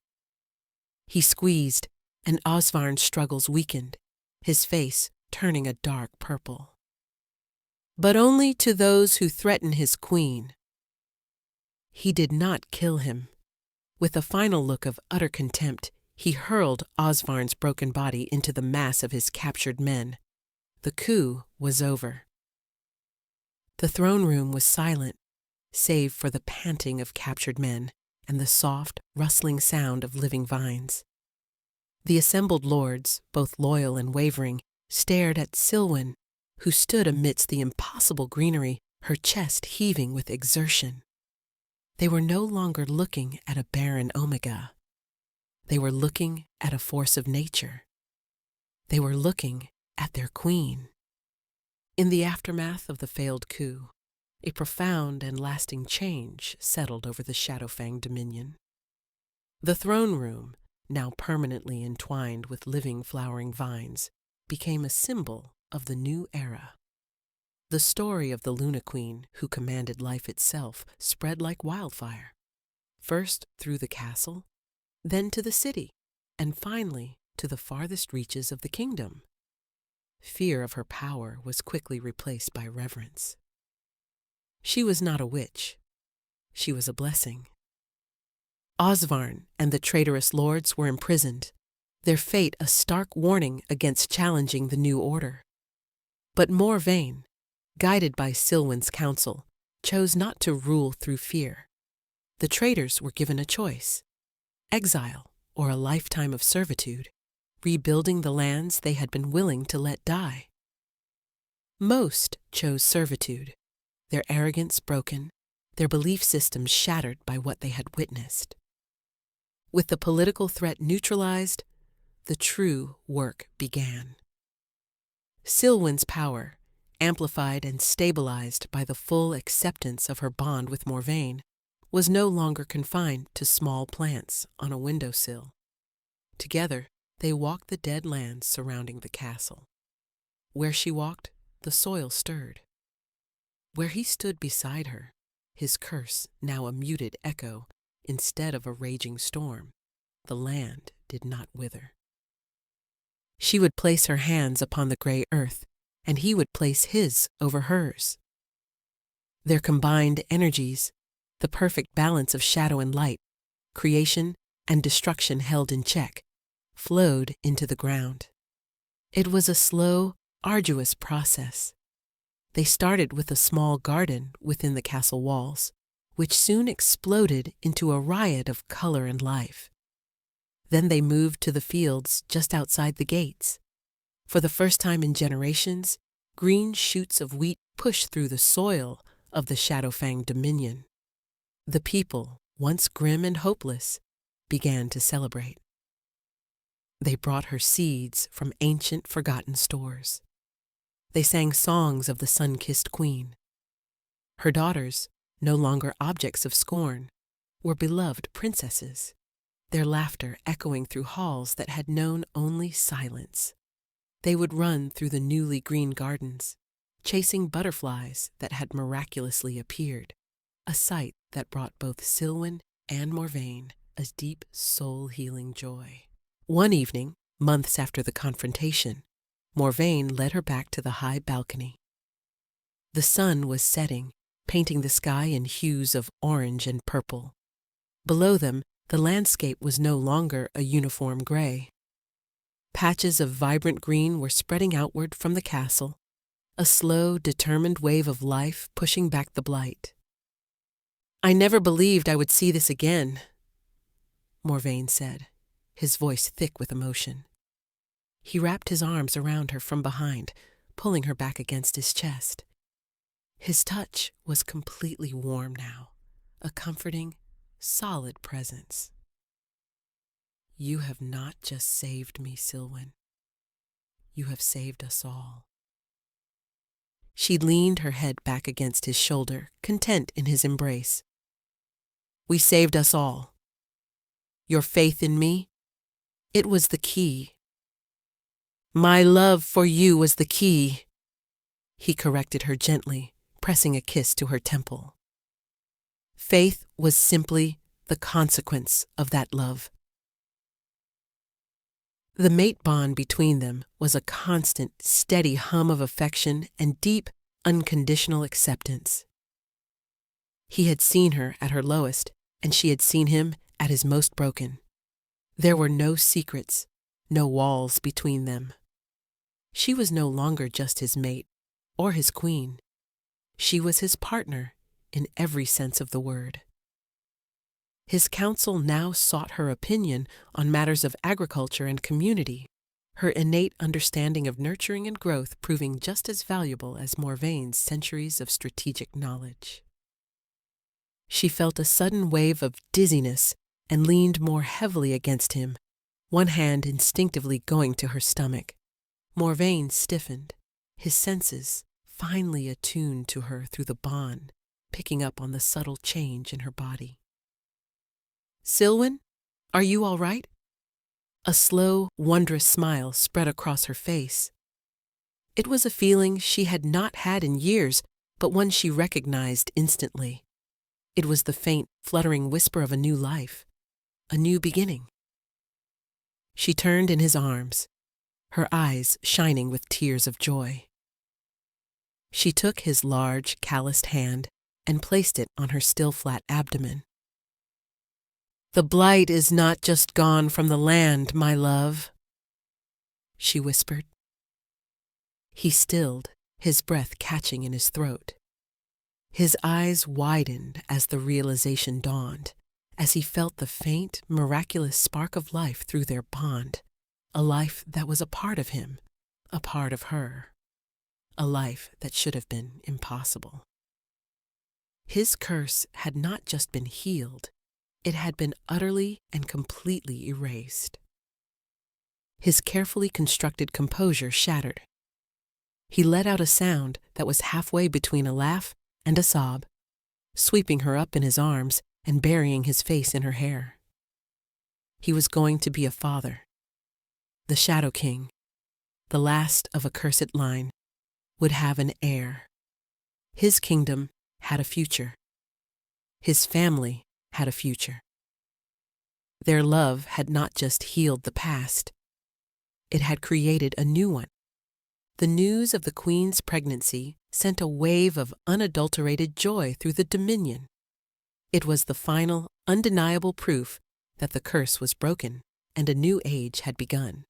He squeezed, and Osvarn's struggles weakened, his face turning a dark purple. "But only to those who threaten his queen." He did not kill him. With a final look of utter contempt, he hurled Osvarn's broken body into the mass of his captured men. The coup was over. The throne room was silent, save for the panting of captured men, and the soft, rustling sound of living vines. The assembled lords, both loyal and wavering, stared at Silwen, who stood amidst the impossible greenery, her chest heaving with exertion. They were no longer looking at a barren omega. They were looking at a force of nature. They were looking at their queen. In the aftermath of the failed coup, a profound and lasting change settled over the Shadowfang dominion. The throne room, now permanently entwined with living flowering vines, became a symbol of the new era. The story of the Luna Queen, who commanded life itself, spread like wildfire, first through the castle, then to the city, and finally to the farthest reaches of the kingdom. Fear of her power was quickly replaced by reverence. She was not a witch. She was a blessing. Osvarn and the traitorous lords were imprisoned, their fate a stark warning against challenging the new order. But Morvain, guided by Silwen's counsel, chose not to rule through fear. The traitors were given a choice: exile or a lifetime of servitude, rebuilding the lands they had been willing to let die. Most chose servitude, their arrogance broken, their belief systems shattered by what they had witnessed. With the political threat neutralized, the true work began. Silwen's power, amplified and stabilized by the full acceptance of her bond with Morvain, was no longer confined to small plants on a windowsill. Together, they walked the dead lands surrounding the castle. Where she walked, the soil stirred. Where he stood beside her, his curse now a muted echo instead of a raging storm, the land did not wither. She would place her hands upon the gray earth, and he would place his over hers. Their combined energies, the perfect balance of shadow and light, creation and destruction held in check, flowed into the ground. It was a slow, arduous process. They started with a small garden within the castle walls, which soon exploded into a riot of color and life. Then they moved to the fields just outside the gates. For the first time in generations, green shoots of wheat pushed through the soil of the Shadowfang dominion. The people, once grim and hopeless, began to celebrate. They brought her seeds from ancient forgotten stores. They sang songs of the sun-kissed queen. Her daughters, no longer objects of scorn, were beloved princesses, their laughter echoing through halls that had known only silence. They would run through the newly green gardens, chasing butterflies that had miraculously appeared, a sight that brought both Silwen and Morvain a deep soul-healing joy. One evening, months after the confrontation, Morvain led her back to the high balcony. The sun was setting, painting the sky in hues of orange and purple. Below them, the landscape was no longer a uniform gray. Patches of vibrant green were spreading outward from the castle, a slow, determined wave of life pushing back the blight. "I never believed I would see this again," Morvain said, his voice thick with emotion. He wrapped his arms around her from behind, pulling her back against his chest. His touch was completely warm now, a comforting, solid presence. "You have not just saved me, Silwen. You have saved us all." She leaned her head back against his shoulder, content in his embrace. "We saved us all. Your faith in me, it was the key." "My love for you was the key," he corrected her gently, pressing a kiss to her temple. "Faith was simply the consequence of that love." The mate bond between them was a constant, steady hum of affection and deep, unconditional acceptance. He had seen her at her lowest, and she had seen him at his most broken. There were no secrets, no walls between them. She was no longer just his mate or his queen. She was his partner in every sense of the word. His counsel now sought her opinion on matters of agriculture and community, her innate understanding of nurturing and growth proving just as valuable as Morvaine's centuries of strategic knowledge. She felt a sudden wave of dizziness and leaned more heavily against him, one hand instinctively going to her stomach. Morvaine stiffened, his senses finely attuned to her through the bond, picking up on the subtle change in her body. "Silwen, are you all right?" A slow, wondrous smile spread across her face. It was a feeling she had not had in years, but one she recognized instantly. It was the faint, fluttering whisper of a new life, a new beginning. She turned in his arms, her eyes shining with tears of joy. She took his large, calloused hand and placed it on her still flat abdomen. "The blight is not just gone from the land, my love," she whispered. He stilled, his breath catching in his throat. His eyes widened as the realization dawned, as he felt the faint, miraculous spark of life through their bond, a life that was a part of him, a part of her, a life that should have been impossible. His curse had not just been healed, it had been utterly and completely erased. His carefully constructed composure shattered. He let out a sound that was halfway between a laugh and a sob, sweeping her up in his arms and burying his face in her hair. He was going to be a father. The Shadow King, the last of a cursed line, would have an heir. His kingdom had a future. His family had a future. Their love had not just healed the past, it had created a new one. The news of the Queen's pregnancy sent a wave of unadulterated joy through the Dominion. It was the final, undeniable proof that the curse was broken and a new age had begun.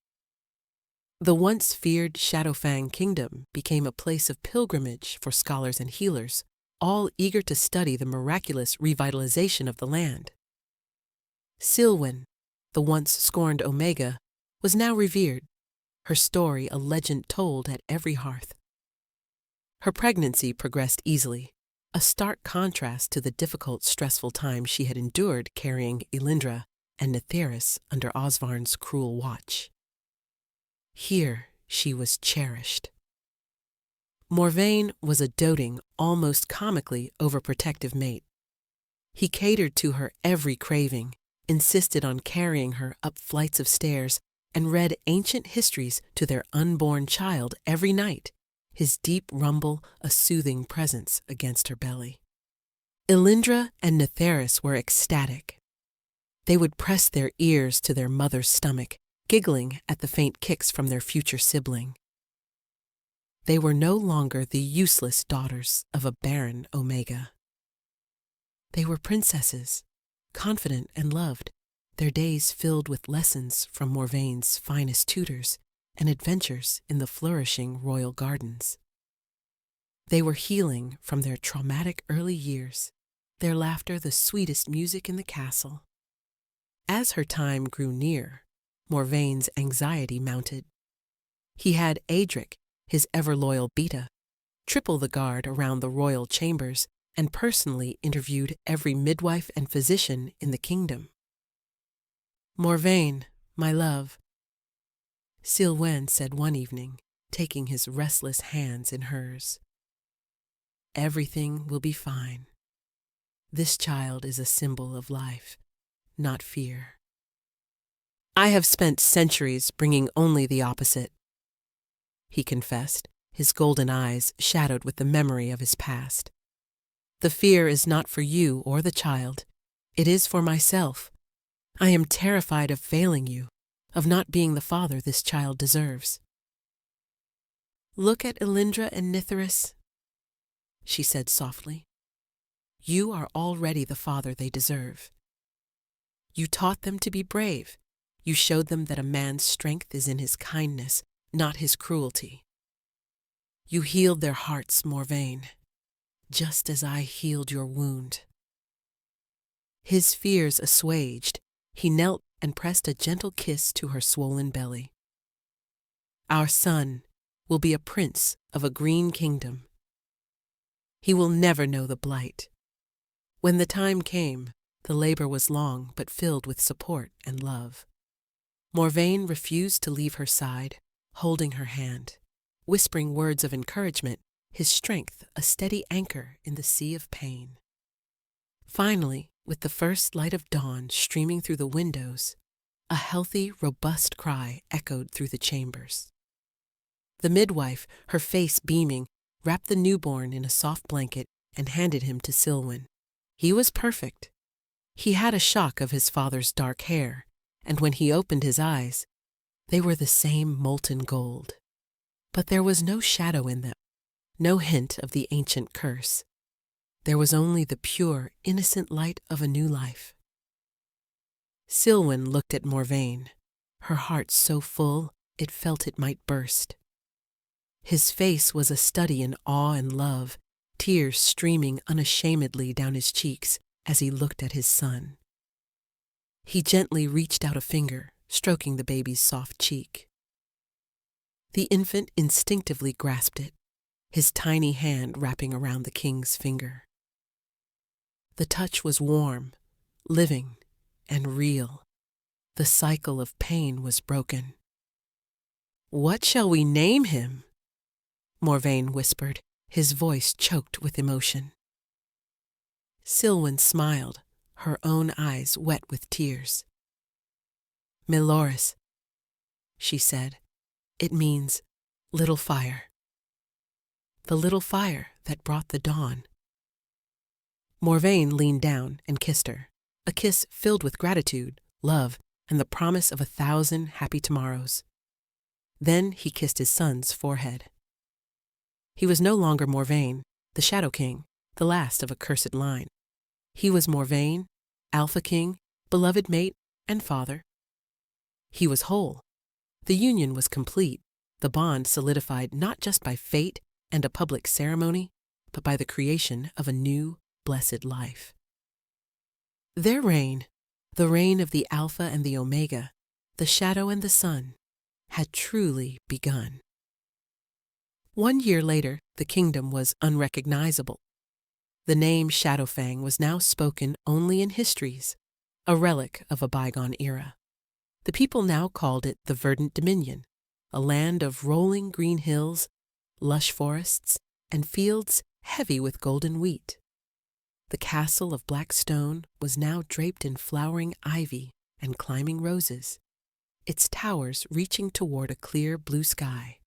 The once feared Shadowfang Kingdom became a place of pilgrimage for scholars and healers, all eager to study the miraculous revitalization of the land. Silwen, the once scorned Omega, was now revered, her story a legend told at every hearth. Her pregnancy progressed easily, a stark contrast to the difficult, stressful time she had endured carrying Elindra and Netheris under Osvarn's cruel watch. Here she was cherished. Morvaine was a doting, almost comically overprotective mate. He catered to her every craving, insisted on carrying her up flights of stairs, and read ancient histories to their unborn child every night, his deep rumble a soothing presence against her belly. Elindra and Netheris were ecstatic. They would press their ears to their mother's stomach, giggling at the faint kicks from their future sibling. They were no longer the useless daughters of a barren Omega. They were princesses, confident and loved, their days filled with lessons from Morvaine's finest tutors and adventures in the flourishing royal gardens. They were healing from their traumatic early years, their laughter the sweetest music in the castle. As her time grew near, Morvaine's anxiety mounted. He had Adric, his ever-loyal Beta, triple the guard around the royal chambers and personally interviewed every midwife and physician in the kingdom. "Morvaine, my love," Silwen said one evening, taking his restless hands in hers. "Everything will be fine. This child is a symbol of life, not fear." "I have spent centuries bringing only the opposite," he confessed, his golden eyes shadowed with the memory of his past. "The fear is not for you or the child. It is for myself. I am terrified of failing you, of not being the father this child deserves." "Look at Elindra and Netheris," she said softly. "You are already the father they deserve. You taught them to be brave. You showed them that a man's strength is in his kindness, not his cruelty. You healed their hearts, Morvaine, just as I healed your wound." His fears assuaged, he knelt and pressed a gentle kiss to her swollen belly. Our son will be a prince of a green kingdom. He will never know the blight. When the time came, the labor was long but filled with support and love. Morvain refused to leave her side, holding her hand, whispering words of encouragement, his strength a steady anchor in the sea of pain. Finally, with the first light of dawn streaming through the windows, a healthy, robust cry echoed through the chambers. The midwife, her face beaming, wrapped the newborn in a soft blanket and handed him to Silwen. He was perfect. He had a shock of his father's dark hair, and when he opened his eyes, they were the same molten gold. But there was no shadow in them, no hint of the ancient curse. There was only the pure, innocent light of a new life. Silwen looked at Morvain, her heart so full it felt it might burst. His face was a study in awe and love, tears streaming unashamedly down his cheeks as he looked at his son. He gently reached out a finger, stroking the baby's soft cheek. The infant instinctively grasped it, his tiny hand wrapping around the king's finger. The touch was warm, living, and real. The cycle of pain was broken. "What shall we name him?" Morvain whispered, his voice choked with emotion. Silwen smiled, her own eyes wet with tears. "Meloris," she said. "It means little fire. The little fire that brought the dawn." Morvain leaned down and kissed her, a kiss filled with gratitude, love, and the promise of 1,000 happy tomorrows. Then he kissed his son's forehead. He was no longer Morvain, the Shadow King, the last of a cursed line. He was Morvain, Alpha King, beloved mate, and father. He was whole. The union was complete, the bond solidified not just by fate and a public ceremony, but by the creation of a new, blessed life. Their reign, the reign of the Alpha and the Omega, the Shadow and the Sun, had truly begun. 1 year later, the kingdom was unrecognizable. The name Shadowfang was now spoken only in histories, a relic of a bygone era. The people now called it the Verdant Dominion, a land of rolling green hills, lush forests, and fields heavy with golden wheat. The castle of black stone was now draped in flowering ivy and climbing roses, its towers reaching toward a clear blue sky.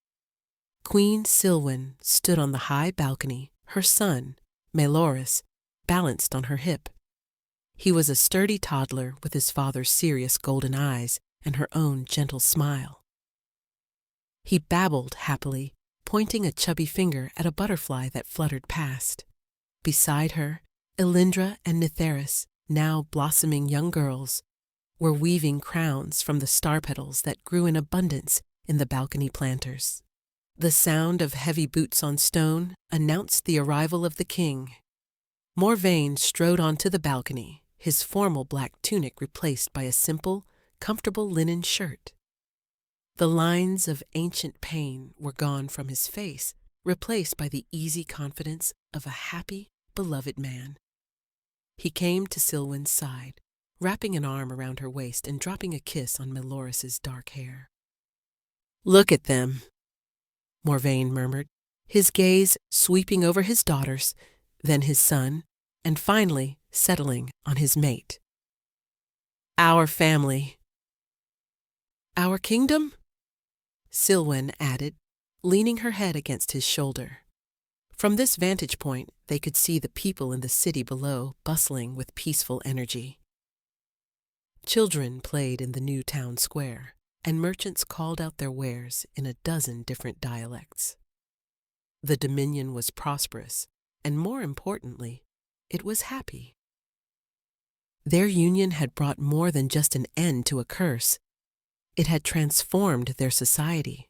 Queen Silwen stood on the high balcony, her son, Meloris, balanced on her hip. He was a sturdy toddler with his father's serious golden eyes and her own gentle smile. He babbled happily, pointing a chubby finger at a butterfly that fluttered past. Beside her, Elindra and Nitharis, now blossoming young girls, were weaving crowns from the star petals that grew in abundance in the balcony planters. The sound of heavy boots on stone announced the arrival of the king. Morvain strode onto the balcony, his formal black tunic replaced by a simple, comfortable linen shirt. The lines of ancient pain were gone from his face, replaced by the easy confidence of a happy, beloved man. He came to Silwen's side, wrapping an arm around her waist and dropping a kiss on Meloris's dark hair. "Look at them," Morvain murmured, his gaze sweeping over his daughters, then his son, and finally settling on his mate. "Our family." "Our kingdom?" Silwen added, leaning her head against his shoulder. From this vantage point, they could see the people in the city below bustling with peaceful energy. Children played in the new town square, and merchants called out their wares in a dozen different dialects. The Dominion was prosperous, and more importantly, it was happy. Their union had brought more than just an end to a curse. It had transformed their society.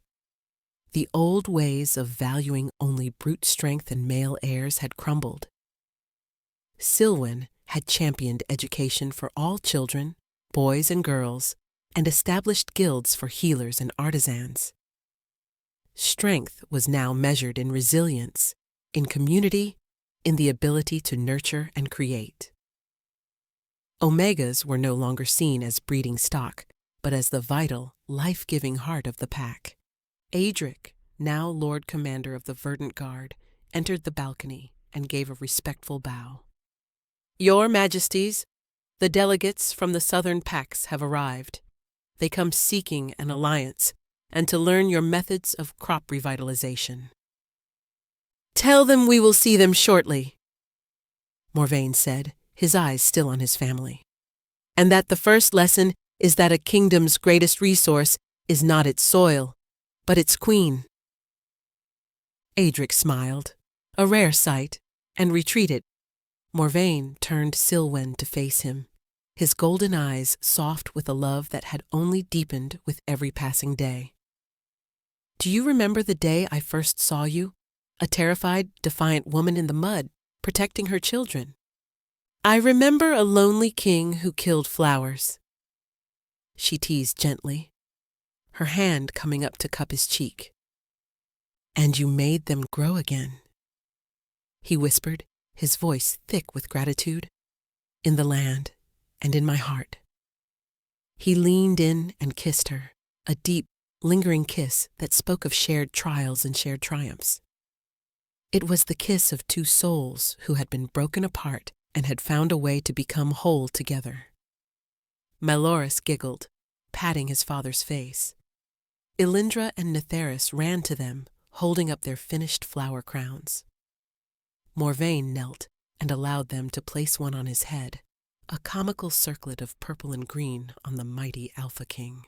The old ways of valuing only brute strength and male heirs had crumbled. Silwen had championed education for all children, boys and girls, and established guilds for healers and artisans. Strength was now measured in resilience, in community, in the ability to nurture and create. Omegas were no longer seen as breeding stock, but as the vital, life-giving heart of the pack. Adric, now Lord Commander of the Verdant Guard, entered the balcony and gave a respectful bow. "Your Majesties, the delegates from the southern packs have arrived. They come seeking an alliance and to learn your methods of crop revitalization." "Tell them we will see them shortly," Morvain said, his eyes still on his family, "and that the first lesson is that a kingdom's greatest resource is not its soil, but its queen." Adric smiled, a rare sight, and retreated. Morvain turned Silwen to face him, his golden eyes soft with a love that had only deepened with every passing day. "Do you remember the day I first saw you, a terrified, defiant woman in the mud, protecting her children?" "I remember a lonely king who killed flowers," she teased gently, her hand coming up to cup his cheek. "And you made them grow again," he whispered, his voice thick with gratitude, "in the land and in my heart." He leaned in and kissed her, a deep, lingering kiss that spoke of shared trials and shared triumphs. It was the kiss of two souls who had been broken apart and had found a way to become whole together. Malorus giggled, patting his father's face. Elindra and Netheris ran to them, holding up their finished flower crowns. Morvain knelt and allowed them to place one on his head, a comical circlet of purple and green on the mighty Alpha King.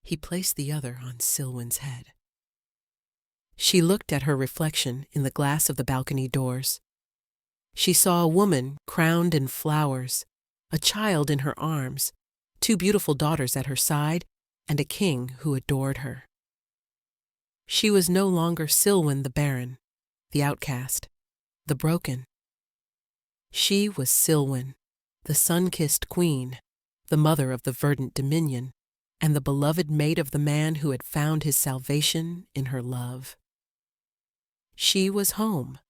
He placed the other on Silwen's head. She looked at her reflection in the glass of the balcony doors. She saw a woman crowned in flowers, a child in her arms, two beautiful daughters at her side, and a king who adored her. She was no longer Silwen the barren, the outcast, the broken. She was Silwen, the sun-kissed queen, the mother of the verdant dominion, and the beloved mate of the man who had found his salvation in her love. She was home,